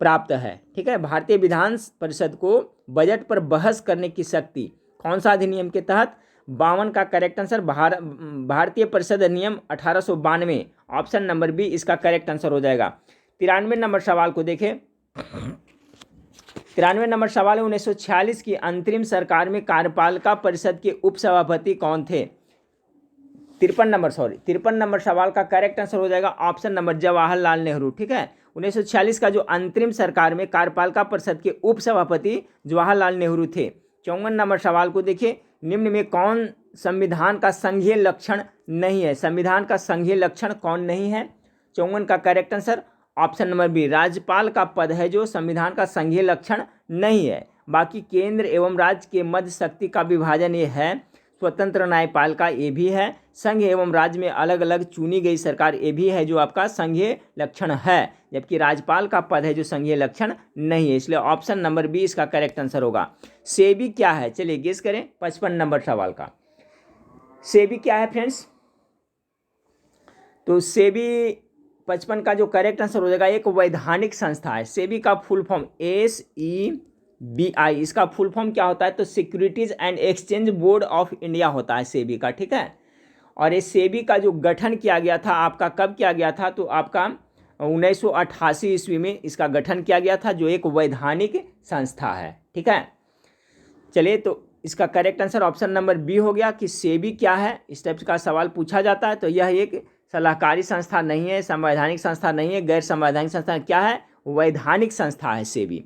प्राप्त है? ठीक है, भारतीय विधान परिषद को बजट पर बहस करने की शक्ति कौन सा अधिनियम के तहत? 52 का करेक्ट आंसर भारतीय परिषद अधिनियम 1892। ऑप्शन नंबर बी इसका करेक्ट आंसर हो जाएगा। 93 नंबर सवाल को देखें। 93 नंबर सवाल है, 1946 की अंतरिम सरकार में कार्यपालिका परिषद के उपसभापति कौन थे? 53 नंबर सवाल का करेक्ट आंसर हो जाएगा ऑप्शन नंबर जवाहरलाल नेहरू। ठीक है, 1946 का जो अंतरिम सरकार में कार्यपालिका परिषद के उपसभापति जवाहरलाल नेहरू थे। 54 नंबर सवाल को देखिए, निम्न में कौन संविधान का संघीय लक्षण नहीं है? संविधान का संघीय लक्षण कौन नहीं है? 54 का correct answer option number B, राज्यपाल का पद है जो संविधान का संघीय लक्षण नहीं है। बाकी केंद्र एवं राज्य के मध्य शक्ति का विभाजन ये है, स्वतंत्र न्यायपालिका ये भी है, संघ एवं राज्य में अलग अलग चुनी गई सरकार ये भी है जो आपका संघीय लक्षण है, जबकि राज्यपाल का पद है जो संघीय लक्षण नहीं है। इसलिए ऑप्शन नंबर बी इसका करेक्ट आंसर होगा। सेबी क्या है? चलिए गेस करें 55 नंबर सवाल का। सेबी क्या है फ्रेंड्स? तो सेबी 55 का जो करेक्ट आंसर हो जाएगा, एक वैधानिक संस्था है। सेबी का फुल फॉर्म SEBI, इसका फुल फॉर्म क्या होता है? तो securities and exchange board of India होता है सेबी का। ठीक है, और ये सेबी का जो गठन किया गया था आपका कब किया गया था? तो आपका 1988 ईस्वी में इसका गठन किया गया था, जो एक वैधानिक संस्था है। ठीक है, चलिए तो इसका correct answer option number B हो गया कि सेबी क्या है, इस टाइप का सवाल पूछा जाता है। तो यह एक सलाहकारी संस्था नहीं है, संवैधानिक संस्था नहीं है, गैर संवैधानिक संस्था क्या है? वैधानिक संस्था है सेबी।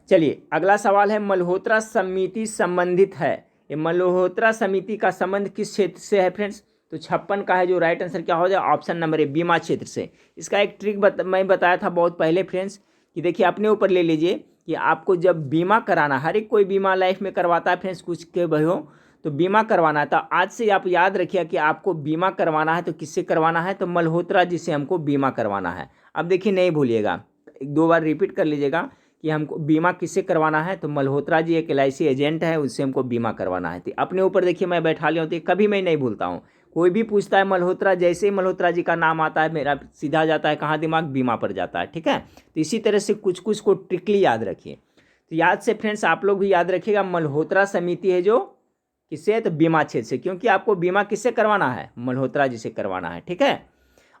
चलिए अगला सवाल है, मल्होत्रा समिति संबंधित है। ये मल्होत्रा समिति का संबंध किस क्षेत्र से है फ्रेंड्स? तो 56 का है जो राइट आंसर क्या हो जाए? ऑप्शन नंबर ए, बीमा क्षेत्र से। इसका एक ट्रिक मैं बताया था बहुत पहले फ्रेंड्स कि देखिए अपने ऊपर ले लीजिए कि आपको जब बीमा कराना, हर एक कोई बीमा लाइफ में करवाता है फ्रेंड्स, कुछ के भाई हो तो बीमा करवाना है, तो आज से आप याद रखिए कि आपको बीमा करवाना है तो किससे करवाना है? तो मल्होत्रा जी से हमको बीमा करवाना है। अब देखिए नहीं भूलिएगा, 2 बार रिपीट कर लीजिएगा कि हमको बीमा किससे करवाना है? तो मल्होत्रा जी एक LIC एजेंट है, उससे हमको बीमा करवाना है। तो अपने ऊपर देखिए मैं बैठा लिया हूँ, तो कभी मैं नहीं भूलता हूँ। कोई भी पूछता है मल्होत्रा, जैसे ही मल्होत्रा जी का नाम आता है मेरा सीधा जाता है कहाँ? दिमाग बीमा पर जाता है। ठीक है, तो इसी तरह से कुछ कुछ को ट्रिकली याद रखिए। तो याद से फ्रेंड्स आप लोग भी याद रखिएगा, मल्होत्रा समिति है जो किससे? तो बीमा क्षेत्र से, क्योंकि आपको बीमा किससे करवाना है? मल्होत्रा जी से करवाना है। ठीक है,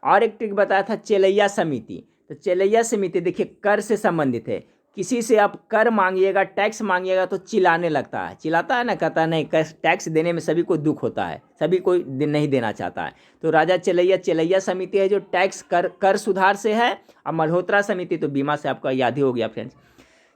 और एक ट्रिक बताया था चेलैया समिति। तो चेलैया समिति देखिए कर से संबंधित है। किसी से आप कर मांगिएगा, टैक्स मांगिएगा तो चिल्लाने लगता है, चिल्लाता है ना, कहता नहीं टैक्स देने में सभी को दुख होता है, सभी कोई नहीं देना चाहता है। तो राजा चेलैया समिति है जो टैक्स कर सुधार से है, और मल्होत्रा समिति तो बीमा से, आपका याद ही हो गया फ्रेंड्स।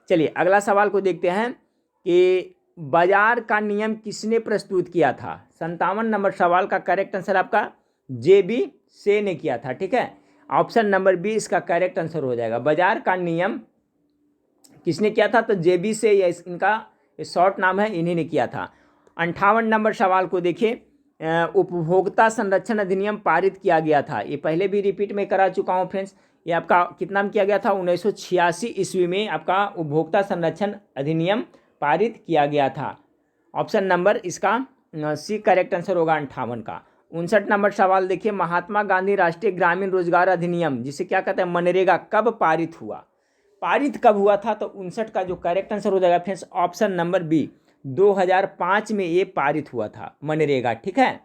चलिए अगला सवाल को देखते हैं कि बाजार का नियम किसने प्रस्तुत किया था? 57 नंबर सवाल का करेक्ट आंसर आपका JB से ने किया था। ठीक है, ऑप्शन नंबर बी इसका करेक्ट आंसर हो जाएगा। बाजार का नियम किसने किया था? तो JB से, या इनका शॉर्ट नाम है, इन्हीं ने किया था। 58 नंबर सवाल को देखिए, उपभोक्ता संरक्षण अधिनियम पारित किया गया था। ये पहले भी रिपीट में करा चुका हूँ फ्रेंड्स। ये आपका कितना में किया गया था? 1986 ईस्वी में आपका उपभोक्ता संरक्षण अधिनियम पारित किया गया था। ऑप्शन नंबर इसका सी करेक्ट आंसर होगा 58 का। 59 नंबर सवाल देखिए, महात्मा गांधी राष्ट्रीय ग्रामीण रोजगार अधिनियम जिसे क्या कहते हैं मनरेगा कब पारित हुआ? पारित कब हुआ था? तो 59 का जो करेक्ट आंसर हो जाएगा फ्रेंड्स ऑप्शन नंबर बी, 2005 में ये पारित हुआ था मनरेगा, ठीक है।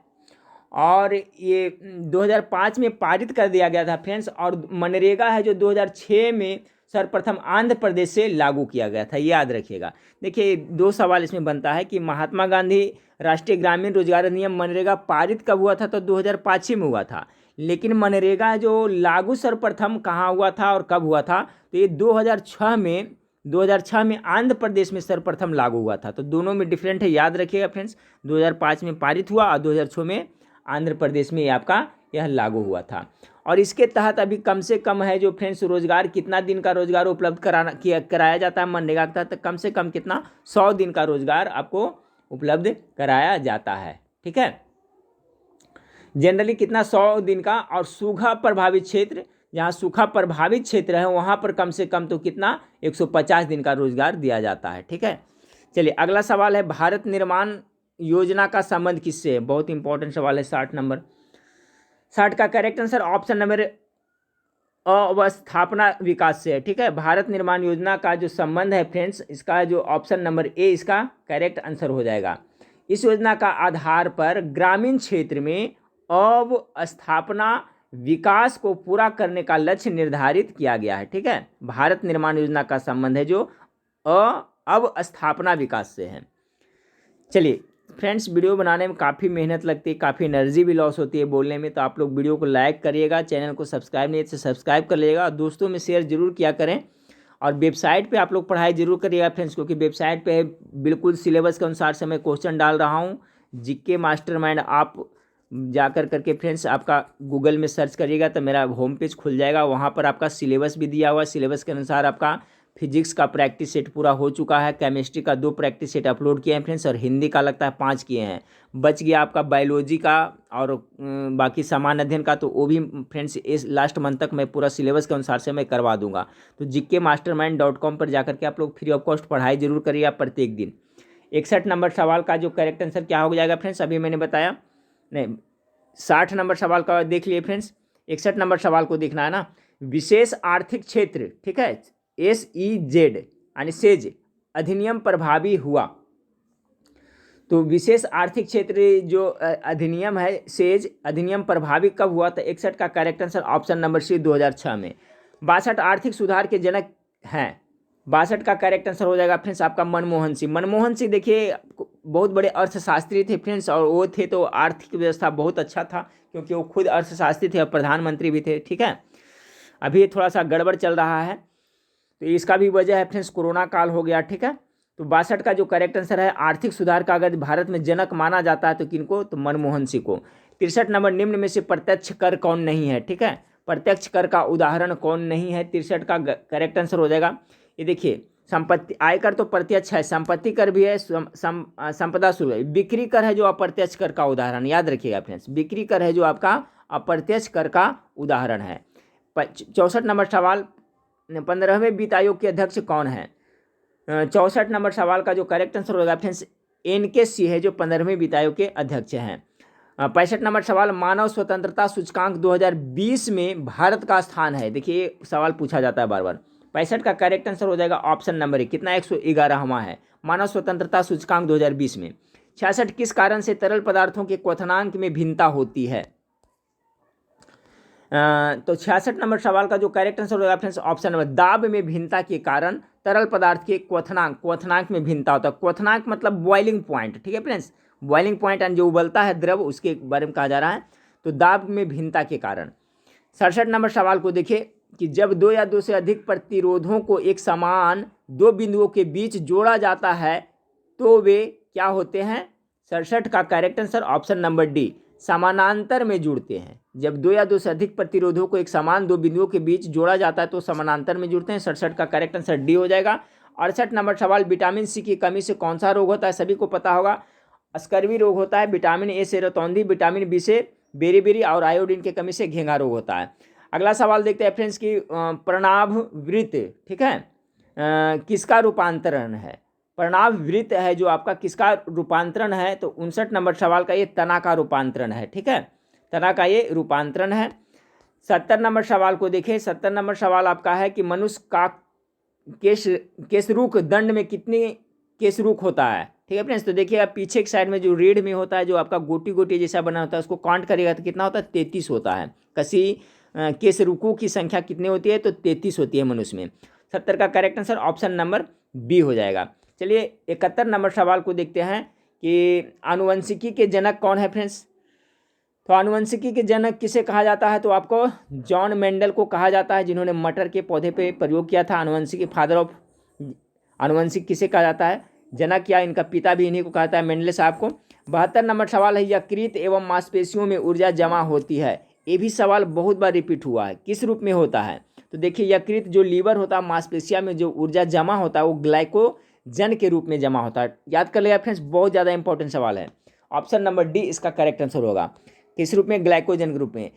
और ये 2005 में पारित कर दिया गया था फ्रेंड्स। और मनरेगा है जो 2006 में सर्वप्रथम आंध्र प्रदेश से लागू किया गया था, याद रखिएगा। देखिए 2 सवाल इसमें बनता है कि महात्मा गांधी राष्ट्रीय ग्रामीण रोजगार अधिनियम मनरेगा पारित कब हुआ था? तो 2005 में हुआ था। लेकिन मनरेगा जो लागू सर्वप्रथम कहाँ हुआ था और कब हुआ था? तो ये 2006 में आंध्र प्रदेश में सर्वप्रथम लागू हुआ था। तो दोनों में डिफरेंट है, याद रखिएगा फ्रेंड्स। 2005 में पारित हुआ और 2006 में आंध्र प्रदेश में आपका यह लागू हुआ था। और इसके तहत अभी कम से कम है जो फ्रेंड्स रोजगार, कितना दिन का रोजगार उपलब्ध कराया जाता है मनरेगा के तहत? कम से कम कितना? 100 दिन का रोजगार आपको उपलब्ध कराया जाता है, ठीक है। जनरली कितना? 100 दिन का। और सूखा प्रभावित क्षेत्र, जहाँ सूखा प्रभावित क्षेत्र है वहाँ पर कम से कम तो कितना? 150 दिन का रोजगार दिया जाता है, ठीक है। चलिए अगला सवाल है, भारत निर्माण योजना का संबंध किससे है? बहुत इंपॉर्टेंट सवाल है। 60 नंबर, 60 का करेक्ट आंसर ऑप्शन नंबर अवस्थापना विकास से है, ठीक है। भारत निर्माण योजना का जो संबंध है फ्रेंड्स, इसका जो ऑप्शन नंबर ए इसका करेक्ट आंसर हो जाएगा। इस योजना का आधार पर ग्रामीण क्षेत्र में अवस्थापना विकास को पूरा करने का लक्ष्य निर्धारित किया गया है, ठीक है। भारत निर्माण योजना का संबंध है जो अवस्थापना विकास से है। चलिए फ्रेंड्स, वीडियो बनाने में काफ़ी मेहनत लगती है, काफ़ी एनर्जी भी लॉस होती है बोलने में, तो आप लोग वीडियो को लाइक करिएगा, चैनल को सब्सक्राइब नहीं तो सब्सक्राइब कर लीजिएगा और दोस्तों में शेयर जरूर किया करें। और वेबसाइट पे आप लोग पढ़ाई जरूर करिएगा फ्रेंड्स, क्योंकि वेबसाइट पे बिल्कुल सिलेबस के अनुसार से मैं क्वेश्चन डाल रहा हूँ। जीके मास्टरमाइंड आप जाकर करके फ्रेंड्स आपका गूगल में सर्च करिएगा तो मेरा होम पेज खुल जाएगा, वहाँ पर आपका सिलेबस भी दिया हुआ है। सिलेबस के अनुसार आपका फिजिक्स का प्रैक्टिस सेट पूरा हो चुका है, केमिस्ट्री का 2 प्रैक्टिस सेट अपलोड किए हैं फ्रेंड्स, और हिंदी का लगता है 5 किए हैं। बच गया आपका बायोलॉजी का और बाकी सामान्य अध्ययन का, तो वो भी फ्रेंड्स इस लास्ट मंथ तक मैं पूरा सिलेबस के अनुसार से मैं करवा दूंगा। तो gkmastermind.com पर जाकर के आप लोग फ्री ऑफ कॉस्ट पढ़ाई जरूर करिएगा प्रत्येक दिन। 61 नंबर सवाल का जो करेक्ट आंसर क्या हो जाएगा फ्रेंड्स, अभी मैंने बताया नहीं, 60 नंबर सवाल का देख लिए फ्रेंड्स। 61 नंबर सवाल को देखना है ना, विशेष आर्थिक क्षेत्र, ठीक है, SEZ यानी सेज अधिनियम प्रभावी हुआ। तो विशेष आर्थिक क्षेत्र जो अधिनियम है सेज अधिनियम प्रभावी कब हुआ? तो 61 का correct answer option number C 2006 में। 62 आर्थिक सुधार के जनक हैं, 62 का करेक्ट आंसर हो जाएगा फ्रेंड्स आपका मनमोहन सिंह। मनमोहन सिंह देखिए बहुत बड़े अर्थशास्त्री थे फ्रेंड्स, और वो थे तो आर्थिक व्यवस्था बहुत अच्छा था, क्योंकि वो खुद अर्थशास्त्री थे और प्रधानमंत्री भी थे, ठीक है। अभी थोड़ा सा गड़बड़ चल रहा है, तो इसका भी वजह है फ्रेंड्स कोरोना काल हो गया, ठीक है। तो 62 का जो करेक्ट आंसर है आर्थिक सुधार का अगर भारत में जनक माना जाता है तो किनको? तो मनमोहन सिंह को। 63 नंबर, निम्न में से प्रत्यक्ष कर कौन नहीं है, ठीक है। प्रत्यक्ष कर का उदाहरण कौन नहीं है? 63 का करेक्ट आंसर हो जाएगा। ये देखिए संपत्ति, आयकर तो प्रत्यक्ष है, संपत्ति कर भी है, संपदा शुल्क है, बिक्री कर है जो अप्रत्यक्ष कर का उदाहरण, याद रखिएगा फ्रेंड्स, बिक्री कर है जो आपका अप्रत्यक्ष कर का उदाहरण है। 64 नंबर सवाल, 15वें वित्त आयोग के अध्यक्ष कौन है? 64 नंबर सवाल का जो करेक्ट आंसर होगा फ्रेंड्स NK सिंह है जो 15वें वित्त आयोग के अध्यक्ष हैं। 65 नंबर सवाल, मानव स्वतंत्रता सूचकांक 2020 में भारत का स्थान है। देखिए ये सवाल पूछा जाता है बार बार। 65 का करेक्ट आंसर हो जाएगा ऑप्शन नंबर 1, कितना? 111वां है मानव स्वतंत्रता सूचकांक 2020 में। 66 किस कारण से तरल पदार्थों के क्वथनांक में भिन्नता होती है? तो 66 नंबर सवाल का जो करेक्ट आंसर होगा फ्रेंड्स ऑप्शन नंबर, दाब में भिन्नता के कारण तरल पदार्थ के क्वथनांक में भिन्नता होता है। क्वथनांक मतलब बॉइलिंग पॉइंट, ठीक है फ्रेंड्स, बॉइलिंग पॉइंट एंड जो उबलता है द्रव उसके बारे में कहा जा रहा है, तो दाब में भिन्नता के कारण। 67 नंबर सवाल को देखिए कि जब 2 या 2 से अधिक प्रतिरोधों को एक समान 2 बिंदुओं के बीच जोड़ा जाता है तो वे क्या होते हैं? 67 का correct answer option number D, समानांतर में जुड़ते हैं। जब 2 या 2 से अधिक प्रतिरोधों को एक समान 2 बिंदुओं के बीच जोड़ा जाता है तो समानांतर में जुड़ते हैं। 67 का करेक्ट आंसर डी हो जाएगा। 68 नंबर सवाल, विटामिन सी की कमी से कौन सा रोग होता है? सभी को पता होगा, स्कर्वी रोग होता है। विटामिन ए से रतौंधी, विटामिन बी से बेरीबेरी और आयोडीन की कमी से घेंघा रोग होता है। अगला सवाल देखते हैं फ्रेंड्स की प्रणाभ वृत्त, ठीक है, किसका रूपांतरण है? प्रणव वृत्त है जो आपका किसका रूपांतरण है, तो 59 नंबर सवाल का ये तना का रूपांतरण है। ठीक है, तना का ये रूपांतरण है। 70 नंबर सवाल को देखें। 70 नंबर सवाल आपका है कि मनुष्य का केशरूक दंड में कितने केशरूक होता है। ठीक है फ्रेंड्स, तो देखिए आप पीछे की साइड में जो रीढ़ में होता है, जो आपका गोटी गोटी जैसा बना होता है, उसको काउंट करेगा तो कितना होता है, 33 होता है। कसी केशरूकों की संख्या कितनी होती है, तो 33 होती है मनुष्य में। 70 का correct answer option number B हो जाएगा। चलिए 71 नंबर सवाल को देखते हैं कि आनुवंशिकी के जनक कौन है फ्रेंड्स। तो आनुवंशिकी के जनक किसे कहा जाता है, तो आपको जॉन मेंडल को कहा जाता है, जिन्होंने मटर के पौधे पे प्रयोग किया था। आनुवंशिकी फादर ऑफ आनुवंशिक किसे कहा जाता है, जनक, या इनका पिता भी इन्हीं को कहा जाता है, मेंडल साहब को। 72 नंबर सवाल है, यकृत एवं मांसपेशियों में ऊर्जा जमा होती है। ये भी सवाल बहुत बार रिपीट हुआ है, किस रूप में होता है। तो देखिए यकृत जो लीवर होता है, मांसपेशिया में जो ऊर्जा जमा होता है वो ग्लाइकोजन के रूप में जमा होता है। याद कर लिया फ्रेंड्स, बहुत ज़्यादा इंपॉर्टेंट सवाल है। ऑप्शन नंबर डी इसका करेक्ट आंसर होगा। किस रूप में, ग्लाइकोजन के रूप में।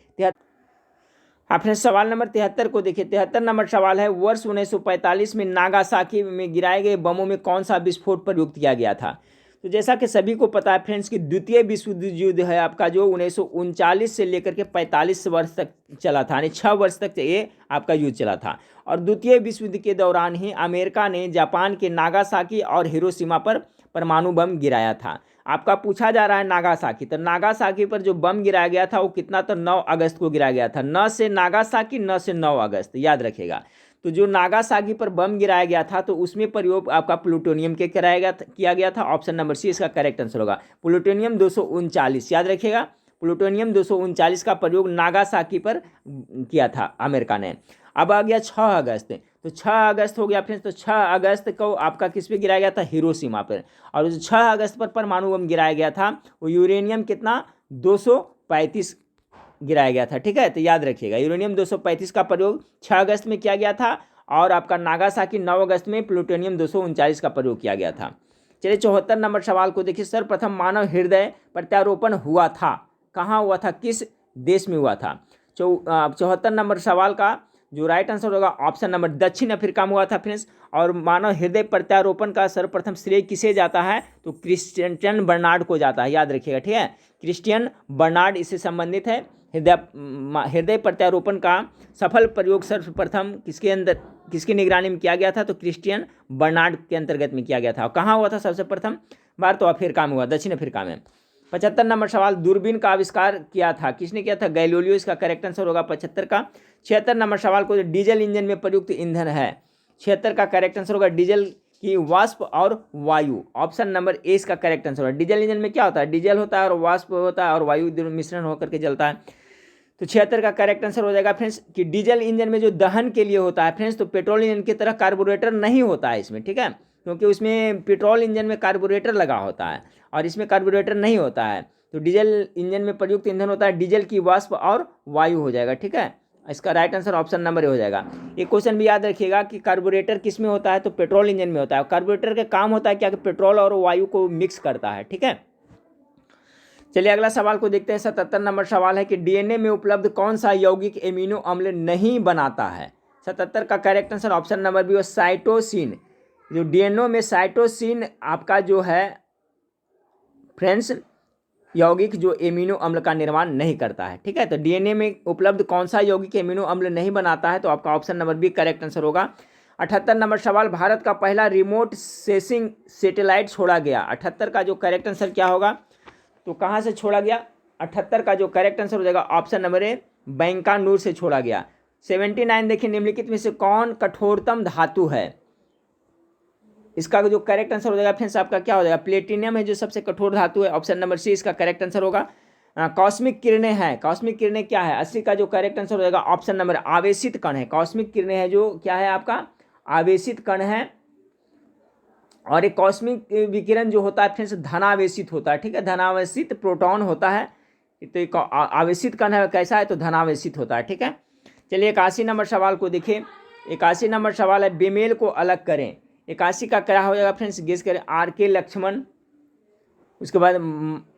हाँ फ्रेंड्स, सवाल नंबर 73 को देखिए। 73 नंबर सवाल है, वर्ष 1945 में नागासाकी में गिराए गए बमों में कौन सा विस्फोट प्रयुक्त किया गया था। तो जैसा कि सभी को पता है फ्रेंड्स कि द्वितीय विश्व युद्ध है आपका, जो 1939 से लेकर के 45 वर्ष तक चला था, यानी 6 वर्ष तक ये आपका युद्ध चला था। और द्वितीय विश्व युद्ध के दौरान ही अमेरिका ने जापान के नागासाकी और हिरोशिमा पर परमाणु बम गिराया था। आपका पूछा जा रहा है नागासाकी, तो नागासाकी पर जो बम गिराया गया था वो कितना, तो 9 अगस्त को गिराया गया था। न से नागासाकी, न से 9 अगस्त, याद रखिएगा। तो जो नागासाकी पर बम गिराया गया था, तो उसमें प्रयोग आपका प्लूटोनियम के किया गया था। ऑप्शन नंबर सी इसका करेक्ट आंसर होगा। प्लूटोनियम 239, याद रखिएगा, प्लूटोनियम 239 का प्रयोग नागासाकी पर किया था अमेरिका ने। अब आ गया 6 अगस्त, तो 6 अगस्त हो गया फ्रेंड्स। तो 6 अगस्त को आपका किस पे गिराया गया था, हिरोशिमा पर। और जो 6 अगस्त पर परमाणु बम गिराया गया था वो यूरेनियम कितना, 235 गिराया गया था। ठीक है, तो याद रखिएगा यूरेनियम 235 का प्रयोग 6 अगस्त में किया गया था, और आपका नागासाकी 9 अगस्त में प्लूटोनियम 239 का प्रयोग किया गया था। चलिए 74 नंबर सवाल को देखिए। सर्वप्रथम मानव हृदय प्रत्यारोपण हुआ था, कहाँ हुआ था, किस देश में हुआ था। 74 नंबर सवाल का जो राइट आंसर होगा ऑप्शन नंबर दक्षिण अफ्रीका में हुआ था फ्रेंड्स। और मानव हृदय प्रत्यारोपण का सर्वप्रथम श्रेय किसे जाता है, तो क्रिस्टियन बर्नार्ड को जाता है, याद रखिएगा। ठीक है, क्रिस्टियन बर्नार्ड इससे संबंधित है। हृदय प्रत्यारोपण का सफल प्रयोग सर्वप्रथम किसकी निगरानी में किया गया था, तो क्रिस्टियन बर्नार्ड के अंतर्गत में किया गया था। कहाँ हुआ था सबसे प्रथम बार, तो अफ्रीका में हुआ, दक्षिण अफ्रीका में। 75 नंबर सवाल, दूरबीन का आविष्कार किया था, किसने किया था, गैलीलियो, इसका करेक्ट आंसर होगा 75 का। 76 नंबर सवाल को, डीजल इंजन में प्रयुक्त ईंधन है, 76 का करेक्ट आंसर होगा डीजल की वाष्प और वायु। ऑप्शन नंबर ए इसका करेक्ट आंसर होगा। डीजल इंजन में क्या होता है, डीजल होता है और वाष्प होता है और वायु मिश्रण होकर के जलता है। तो 76 का करेक्ट आंसर हो जाएगा फ्रेंड्स कि डीजल इंजन में जो दहन के लिए होता है फ्रेंड्स, तो पेट्रोल इंजन की तरह कार्बोरेटर नहीं होता है इसमें। ठीक है, क्योंकि उसमें पेट्रोल इंजन में कार्बोरेटर लगा होता है और इसमें कार्बोरेटर नहीं होता है। तो डीजल इंजन में प्रयुक्त ईंधन होता है डीजल की वाष्प और वायु हो जाएगा। ठीक है, इसका right answer option number A हो जाएगा। एक क्वेश्चन भी याद रखिएगा कि कार्बोरेटर किस में होता है, तो पेट्रोल इंजन में होता है। कार्बोरेटर का काम होता है क्या, कि पेट्रोल और वायु को मिक्स करता है। ठीक है, चलिए अगला सवाल को देखते हैं। 77 नंबर सवाल है कि डीएनए में उपलब्ध कौन सा यौगिक एमिनो अम्ल नहीं बनाता है। 77 का correct answer option number B, cytosine. जो डीएनए में साइटोसिन आपका जो है फ्रेंड्स यौगिक जो एमिनो अम्ल का निर्माण नहीं करता है। ठीक है, तो डीएनए में उपलब्ध कौन सा यौगिक एमिनो अम्ल नहीं बनाता है, तो आपका option number B correct answer होगा। 78 नंबर सवाल, भारत का पहला रिमोट सेंसिंग सैटेलाइट छोड़ा गया। 78 का जो करेक्ट आंसर क्या होगा, तो कहाँ से छोड़ा गया, 78 का जो करेक्ट आंसर हो जाएगा ऑप्शन नंबर ए, बैंकानूर से छोड़ा गया। 79 देखिए, निम्नलिखित में से कौन कठोरतम धातु है। इसका जो करेक्ट आंसर हो जाएगा फ्रेंड्स आपका क्या हो जाएगा, प्लेटिनियम है जो सबसे कठोर धातु है। ऑप्शन नंबर सी इसका करेक्ट आंसर होगा। कॉस्मिक किरणें हैं, कॉस्मिक किरणें क्या है, 80 का जो करेक्ट आंसर हो जाएगा ऑप्शन नंबर आवेशित कण है। कॉस्मिक किरणें है जो क्या है आपका, आवेशित कण है। और एक कॉस्मिक विकिरण जो होता है फ्रेंड्स धनावेशित होता है। ठीक है, धनावेशित प्रोटॉन होता है, तो एक आवेशित कण है, कैसा है, तो धनावेशित होता है। ठीक है, चलिए 81 नंबर सवाल को देखिए। 81 नंबर सवाल है, बेमेल को अलग करें। 81 का क्या हो जाएगा फ्रेंड्स, गेस करें। आर के लक्ष्मण, उसके बाद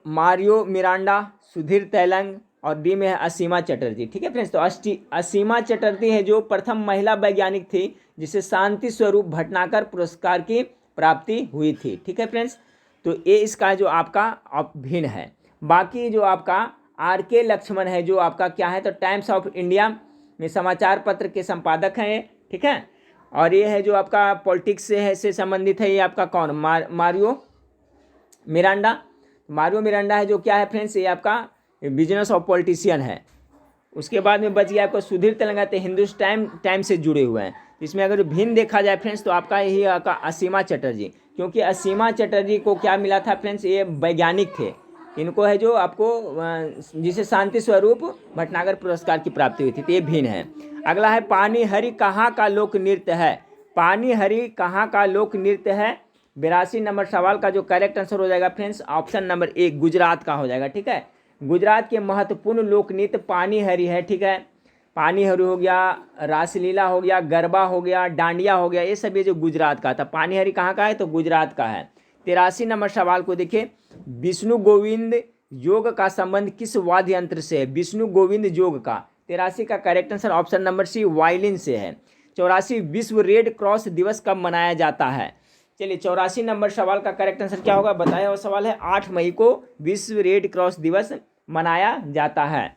मारियो मिरांडा, सुधीर तैलंग, और डी में है असीमा चटर्जी। ठीक है फ्रेंड्स, तो असीमा चटर्जी है जो प्रथम महिला वैज्ञानिक थी जिसे शांति स्वरूप भटनागर पुरस्कार की प्राप्ति हुई थी। ठीक है फ्रेंड्स, तो ये इसका जो आपका भिन्न है। बाकी जो आपका RK लक्ष्मण है जो आपका क्या है, तो टाइम्स ऑफ इंडिया में समाचार पत्र के संपादक हैं ये। ठीक है, और ये है जो आपका पॉलिटिक्स से संबंधित है, ये आपका कौन, मारियो मिरांडा। मारियो मिरांडा है जो क्या है फ्रेंड्स, ये आपका बिजनेस ऑफ पॉलिटिशियन है। उसके बाद में बच गया आपको सुधीर तेलंगाना, हिंदुस्तान टाइम से जुड़े हुए हैं। इसमें अगर भिन्न देखा जाए फ्रेंड्स तो आपका यही आपका असीमा चटर्जी, क्योंकि असीमा चटर्जी को क्या मिला था फ्रेंड्स, ये वैज्ञानिक थे, इनको है जो आपको जिसे शांति स्वरूप भटनागर पुरस्कार की प्राप्ति हुई थी, तो ये भिन्न है। अगला है पानी हरि कहाँ का लोक नृत्य है। पानी हरि कहाँ का लोक नृत्य है। 82 नंबर सवाल का जो करेक्ट आंसर हो जाएगा फ्रेंड्स ऑप्शन नंबर 1 गुजरात का हो जाएगा। ठीक है, गुजरात के महत्वपूर्ण लोक नृत्य पानी हरि है। ठीक है, पानी हरि हो गया, रासलीला हो गया, गरबा हो गया, डांडिया हो गया, ये सब ये जो गुजरात का था। पानी हरि कहाँ का है, तो गुजरात का है। 83 नंबर सवाल को देखिए, विष्णु गोविंद योग का संबंध किस वाद्य यंत्र से है। विष्णु गोविंद योग का 83 का correct answer option number C violin से है। 84 विश्व रेड क्रॉस दिवस कब मनाया जाता है। चलिए 84 नंबर सवाल का करेक्ट आंसर क्या होगा, बताया हुआ सवाल है 8 मई को विश्व रेड क्रॉस दिवस मनाया जाता है।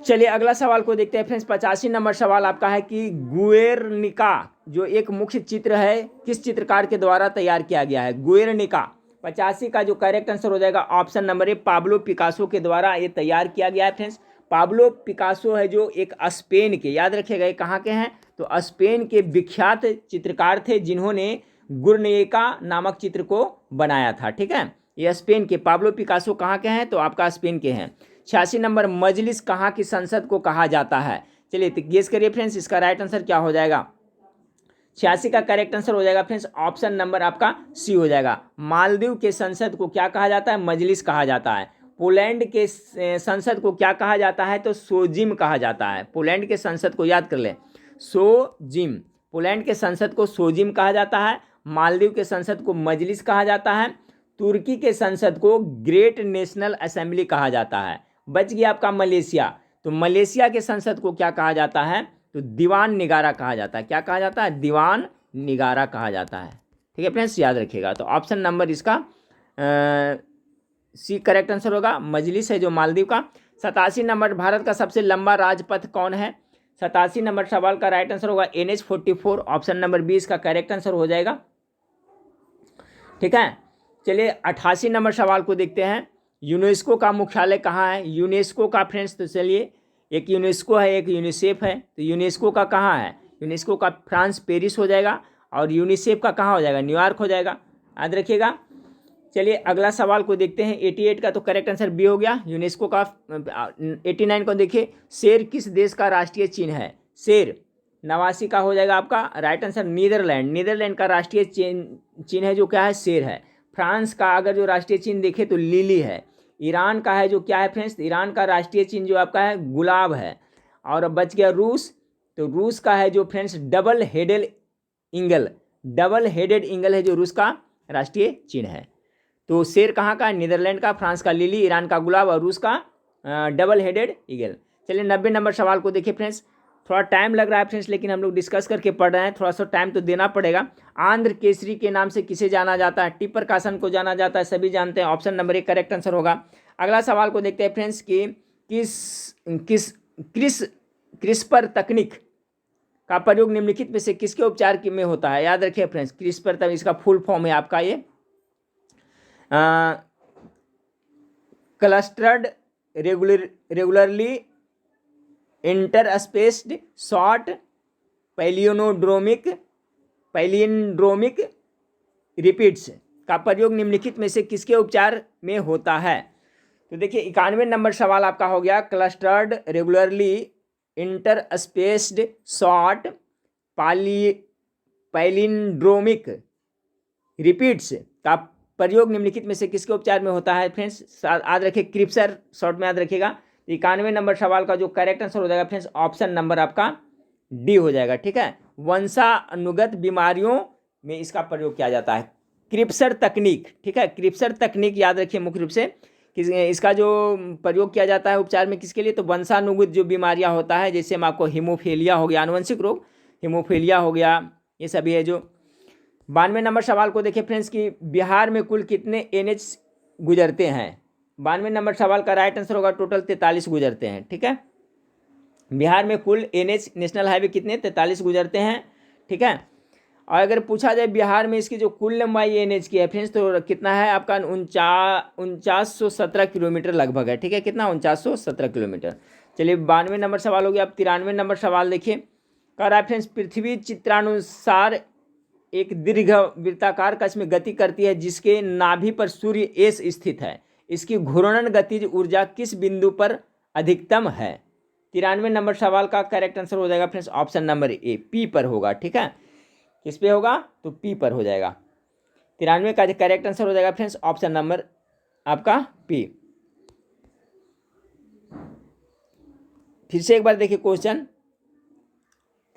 चलिए अगला सवाल को देखते हैं फ्रेंड्स। 85 नंबर सवाल आपका है कि गुएर्निका जो एक मुख्य चित्र है किस चित्रकार के द्वारा तैयार किया गया है। गुएर्निका 85 का जो करेक्ट आंसर हो जाएगा ऑप्शन नंबर 1 पाब्लो पिकासो के द्वारा ये तैयार किया गया है फ्रेंड्स। पाब्लो पिकासो है जो एक स्पेन के, याद रखिएगा ये कहाँ के हैं, तो स्पेन के विख्यात चित्रकार थे जिन्होंने गुर्निका नामक चित्र को बनाया था। ठीक है, ये स्पेन के पाब्लो पिकासो कहाँ के हैं, तो आपका स्पेन के हैं। 86 नंबर मजलिस कहाँ की संसद को कहा जाता है। चलिए तो गेस करिए फ्रेंड्स, इसका राइट आंसर क्या हो जाएगा। 86 का करेक्ट आंसर हो जाएगा फ्रेंड्स ऑप्शन नंबर आपका सी हो जाएगा। मालदीव के संसद को क्या कहा जाता है, मजलिस कहा जाता है। पोलैंड के संसद को क्या कहा जाता है, तो सोजिम कहा जाता है। पोलैंड के संसद को याद कर ले, सोजिम। पोलैंड के संसद को सोजिम कहा जाता है। मालदीव के संसद को मजलिस कहा जाता है। तुर्की के संसद को ग्रेट नेशनल असेंबली कहा जाता है। बच गया आपका मलेशिया, तो मलेशिया के संसद को क्या कहा जाता है, तो दीवान निगारा कहा जाता है। क्या कहा जाता है, दीवान निगारा कहा जाता है। ठीक है फ्रेंड्स, याद रखिएगा। तो ऑप्शन नंबर इसका सी करेक्ट आंसर होगा, मजलिस है जो मालदीव का। 87 नंबर भारत का सबसे लंबा राजपथ कौन है। 87 नंबर सवाल का राइट आंसर होगा NH44 ऑप्शन नंबर 20 का करेक्ट आंसर हो जाएगा। ठीक है, चलिए 88 नंबर सवाल को देखते हैं। यूनेस्को का मुख्यालय कहाँ है। यूनेस्को का फ्रेंड्स, तो चलिए एक यूनेस्को है एक यूनिसेफ है, तो यूनेस्को का कहाँ है, यूनेस्को का फ्रांस पेरिस हो जाएगा, और यूनिसेफ का कहाँ हो जाएगा, न्यूयॉर्क हो जाएगा, याद रखिएगा। चलिए अगला सवाल को देखते हैं। 88 का तो करेक्ट आंसर बी हो गया यूनेस्को का। 89 को देखिए, शेर किस देश का राष्ट्रीय चिन्ह है। शेर 89 का हो जाएगा आपका राइट आंसर नीदरलैंड। नीदरलैंड का राष्ट्रीय चिन्ह है जो क्या है, शेर है। फ्रांस का अगर जो राष्ट्रीय चिन्ह देखे तो लिली है। ईरान का है जो क्या है फ्रेंड्स, ईरान का राष्ट्रीय चिन्ह जो आपका है गुलाब है। और बच गया रूस, तो रूस का है जो friends double headed eagle. Double headed eagle है जो रूस का राष्ट्रीय चिन्ह है। तो शेर कहाँ का, नीदरलैंड का, फ्रांस का लिली, ईरान का गुलाब और रूस का डबल हेडेड ईगल। चलिए 90 नंबर सवाल को देखिए फ्रेंड्स। थोड़ा टाइम लग रहा है फ्रेंड्स, लेकिन हम लोग डिस्कस करके पढ़ रहे हैं, थोड़ा सा टाइम तो देना पड़ेगा। आंध्र केसरी के नाम से किसे जाना जाता है। टी प्रकाशन को जाना जाता है, सभी जानते हैं। ऑप्शन नंबर 1 करेक्ट आंसर होगा। अगला सवाल को देखते हैं फ्रेंड्स कि क्रिस्पर तकनीक का प्रयोग निम्नलिखित में से किसके उपचार में होता है। याद रखिए फ्रेंड्स, क्रिस्पर तकनीक इसका फुल फॉर्म है आपका ये clustered regularly interspaced short palindromic repeats का प्रयोग निम्नलिखित में से किसके उपचार में होता है। तो देखिए 91 नंबर सवाल आपका हो गया, clustered regularly interspaced short palindromic repeats का प्रयोग निम्नलिखित में से किसके उपचार में होता है फ्रेंड्स। याद रखिए क्रिप्सर, शॉर्ट में याद रखिएगा। 91 नंबर सवाल का जो करेक्ट आंसर हो जाएगा फ्रेंड्स ऑप्शन नंबर आपका डी हो जाएगा। ठीक है, वंशानुगत बीमारियों में इसका प्रयोग किया जाता है, क्रिप्सर तकनीक। ठीक है, क्रिप्सर तकनीक याद रखिए मुख्य रूप से इसका जो प्रयोग किया जाता है उपचार में किसके लिए, तो वंशानुगत जो बीमारियां होता है, जैसे हम आपको हीमोफीलिया हो गया, आनुवंशिक रोग हीमोफीलिया हो गया, ये सभी है जो 92 नंबर सवाल को देखिए फ्रेंड्स कि बिहार में कुल कितने NH गुजरते हैं। 92 नंबर सवाल का राइट आंसर होगा टोटल 43 गुजरते हैं। ठीक है, बिहार में कुल NH नेशनल हाईवे कितने 43 गुजरते हैं। ठीक है, और अगर पूछा जाए बिहार में इसकी जो कुल लंबाई NH की है फ्रेंड्स तो कितना है आपका 4917 किलोमीटर लगभग है। ठीक है, कितना 4917 किलोमीटर। चलिए 92 नंबर सवाल हो गया। अब 93 नंबर सवाल देखिए, कह रहा है फ्रेंड्स पृथ्वी चित्रानुसार एक दीर्घ वृत्ताकार कक्ष में गति करती है जिसके नाभि पर सूर्य एस स्थित है। इसकी घूर्णन गतिज ऊर्जा किस बिंदु पर अधिकतम है। 93 नंबर सवाल का करेक्ट आंसर हो जाएगा friends option number A, P पर होगा। ठीक है, किस पे होगा तो पी पर हो जाएगा। 93 का करेक्ट आंसर हो जाएगा फ्रेंड्स ऑप्शन नंबर आपका पी। फिर से एक बार देखिए क्वेश्चन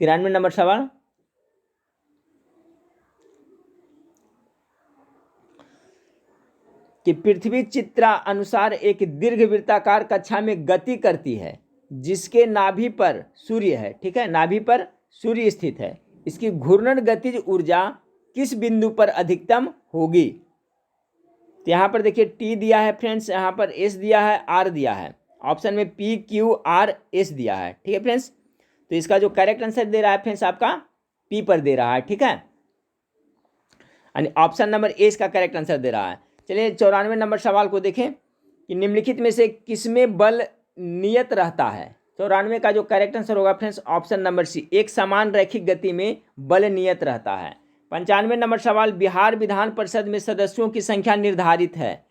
93 नंबर सवाल, कि पृथ्वी चित्र अनुसार एक दीर्घ वृत्ताकार कक्षा में गति करती है जिसके नाभि पर सूर्य है। ठीक है, नाभि पर सूर्य स्थित है। इसकी घूर्णन गतिज ऊर्जा किस बिंदु पर अधिकतम होगी। तो यहाँ पर देखिए टी दिया है फ्रेंड्स, यहाँ पर एस दिया है, आर दिया है, ऑप्शन में पी क्यू आर एस दिया है। ठीक है फ्रेंड्स, तो इसका जो करेक्ट आंसर दे रहा है फ्रेंड्स आपका पी पर दे रहा है। ठीक है, यानी ऑप्शन नंबर ए इसका करेक्ट आंसर दे रहा है। चलिए 94 नंबर सवाल को देखें कि निम्नलिखित में से किसमें बल नियत रहता है। 94 का जो करेक्ट आंसर होगा फ्रेंड्स ऑप्शन नंबर सी, एक समान रैखिक गति में बल नियत रहता है। 95 नंबर सवाल, बिहार विधान परिषद में सदस्यों की संख्या निर्धारित है।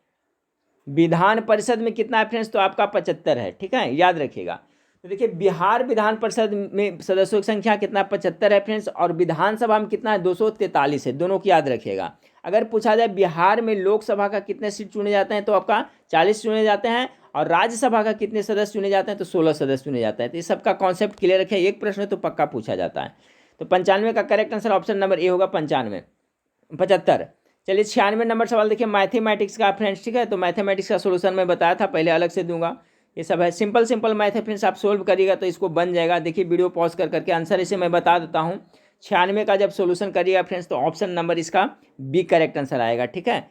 विधान परिषद में कितना है फ्रेंड्स तो आपका 75 है। ठीक है, याद रखिएगा। तो देखिए बिहार विधान परिषद में सदस्यों की संख्या कितना 75 है फ्रेंड्स, और विधानसभा में कितना है 243 है। दोनों की याद रखिएगा। अगर पूछा जाए बिहार में लोकसभा का कितने सीट चुने जाते हैं तो आपका 40 चुने जाते हैं, और राज्यसभा का कितने सदस्य चुने जाते हैं तो 16 सदस्य चुने जाते हैं। तो इस सबका कॉन्सेप्ट क्लियर रखें, एक प्रश्न तो पक्का पूछा जाता है। तो 95 का correct answer option number A होगा 75। चलिए 96 नंबर सवाल देखिए मैथमेटिक्स का फ्रेंड्स। ठीक है, तो मैथमेटिक्स का सोल्यूशन मैं बताया था पहले, अलग से दूंगा। ये सब है सिंपल मैथ है फ्रेंड्स, आप सोल्व करिएगा तो इसको बन जाएगा। देखिए वीडियो पॉज करके आंसर इसे मैं बता देता हूँ। 96 का जब सोल्यूशन करिएगा फ्रेंड्स तो ऑप्शन नंबर इसका बी करेक्ट आंसर आएगा। ठीक है,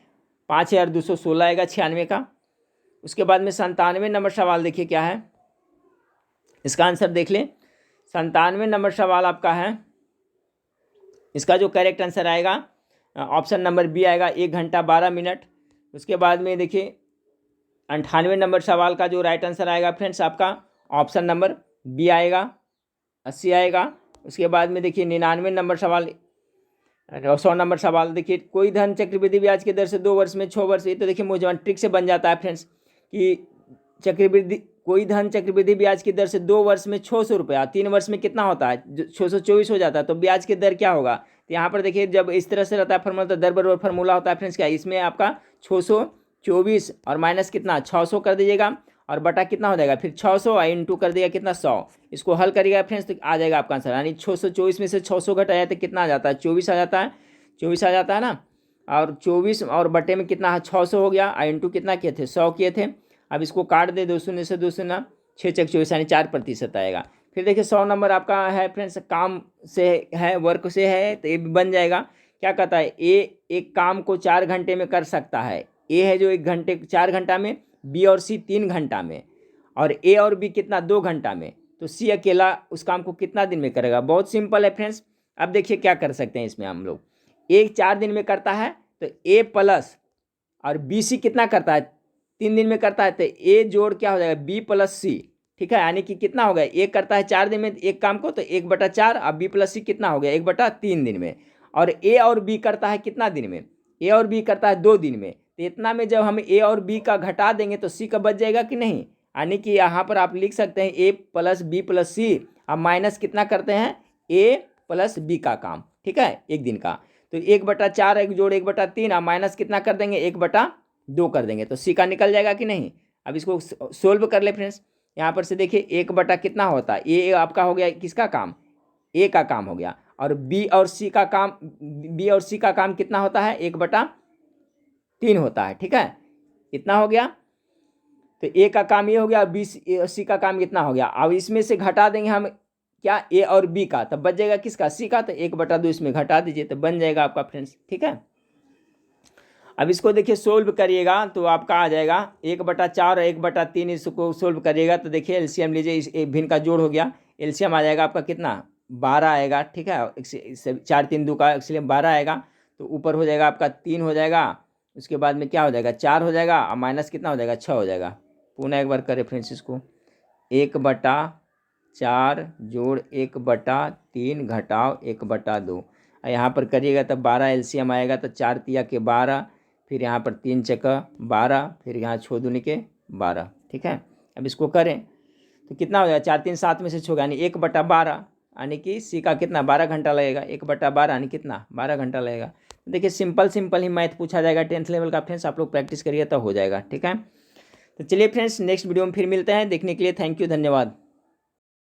5216 आएगा 96 का। उसके बाद में 97 नंबर सवाल देखिए क्या है, इसका आंसर देख लें। 97 नंबर सवाल आपका है, इसका जो करेक्ट आंसर आएगा ऑप्शन नंबर बी आएगा 1 घंटा 12 मिनट। उसके बाद में देखिए 98 नंबर सवाल का जो राइट आंसर आएगा फ्रेंड्स आपका ऑप्शन नंबर बी आएगा 80 आएगा। उसके बाद में देखिए 99 नंबर सवाल, 100 नंबर सवाल देखिए, कोई धन चक्रवृद्धि ब्याज की दर से 2 वर्ष में 6 वर्ष, ये तो देखिए मुझे ट्रिक से बन जाता है फ्रेंड्स कि कोई धन चक्रवृद्धि ब्याज की दर से 2 वर्ष में 600 रुपया, 3 वर्ष में कितना होता है 624 हो जाता है। तो ब्याज की दर क्या होगा, तो यहाँ पर देखिए जब इस तरह से रहता है फार्मूला तो दर बराबर फार्मूला होता है फ्रेंड्स क्या, इसमें आपका 624 और माइनस कितना 600 कर दीजिएगा, और बटा कितना हो जाएगा फिर 600 और इंटू कर देगा कितना 100। इसको हल करिएगा फ्रेंड्स तो आ जाएगा आपका आंसर, यानी 624 में से 600 घटाया तो कितना आ जाता है 24 आ जाता है, 24 आ जाता है ना। और 24 और बटे में कितना है 600 हो गया, और इंटू कितना किए थे 100 किए थे। अब इसको काट दे 2 शून्य से 2 शून्य 6 चक 24 यानी 4% आएगा। फिर देखिए 100 नंबर आपका है फ्रेंड्स काम से है, वर्क से है, तो ये भी बन जाएगा। क्या कहता है ए एक काम को 4 घंटे में कर सकता है, ए है जो 4 घंटा में, बी और सी 3 घंटा में, और ए और बी कितना 2 घंटा में, तो सी अकेला उस काम को कितना दिन में करेगा। बहुत सिंपल है फ्रेंड्स। अब देखिए क्या कर सकते हैं इसमें हम लोग, ए 4 दिन में करता है तो ए प्लस और बी सी कितना करता है 3 दिन में करता है, तो ए जोड़ क्या हो जाएगा बी प्लस सी। ठीक है, यानी कि कितना हो गया, ए करता है 4 दिन में एक काम को तो 1/4, और बी प्लस सी कितना हो गया 1/3 दिन में, और ए और बी करता है कितना दिन में, ए और बी करता है 2 दिन में। तो इतना में जब हम ए और बी का घटा देंगे तो सी का बच जाएगा कि नहीं, यानी कि यहाँ पर आप लिख सकते हैं ए प्लस बी प्लस सी, अब माइनस कितना करते हैं ए प्लस बी का काम। ठीक है, एक दिन का, तो 1/4 एक जोड़ 1/3, अब माइनस कितना कर देंगे 1/2 कर देंगे, तो सी का निकल जाएगा कि नहीं। अब इसको सोल्व कर ले फ्रेंड्स, यहाँ पर से देखिए 1 कितना होता है, ए आपका हो गया किसका काम, ए का काम हो गया, और बी और सी का काम कितना होता है 1/3 होता है। ठीक है, इतना हो गया, तो ए का काम ये हो गया, बी सी का काम इतना हो गया। अब इसमें से घटा देंगे हम क्या ए और बी का, तब बच जाएगा किसका, सी का, तो 1/2 इसमें घटा दीजिए तो बन जाएगा आपका फ्रेंड्स। ठीक है, अब इसको देखिए सोल्व करिएगा तो आपका आ जाएगा 1/4 और 1/3, इसको सोल्व करिएगा तो देखिए एलसीएम लीजिए, इस भिन्न का जोड़ हो गया, एलसीएम आ जाएगा आपका कितना, 12 आएगा। ठीक है, 4 3 2 का एलसीएम 12 आएगा, तो ऊपर हो जाएगा आपका 3 हो जाएगा, उसके बाद में क्या हो जाएगा 4 हो जाएगा, और माइनस कितना हो जाएगा 6 हो जाएगा। पुनः एक बार करें फ्रेंड्स इसको, 1/4 जोड़ 1/3 घटाव 1/2, यहाँ पर करिएगा तब 12 एलसीएम आएगा, तो 4 तिया के 12, फिर यहाँ पर 3 चक्का 12, फिर यहाँ 6 दूनी के 12। ठीक है, अब इसको करें तो कितना हो जाएगा, 4 3 7 में से 6 यानी 1/12, यानी कि सी का कितना 12 घंटा लगेगा, 1/12 यानी कितना 12 घंटा लगेगा। तो देखिए सिंपल ही मैथ पूछा जाएगा 10th लेवल का फ्रेंड्स, आप लोग प्रैक्टिस करिए तो हो जाएगा। ठीक है, तो चलिए फ्रेंड्स नेक्स्ट वीडियो में फिर मिलते हैं, देखने के लिए थैंक यू, धन्यवाद।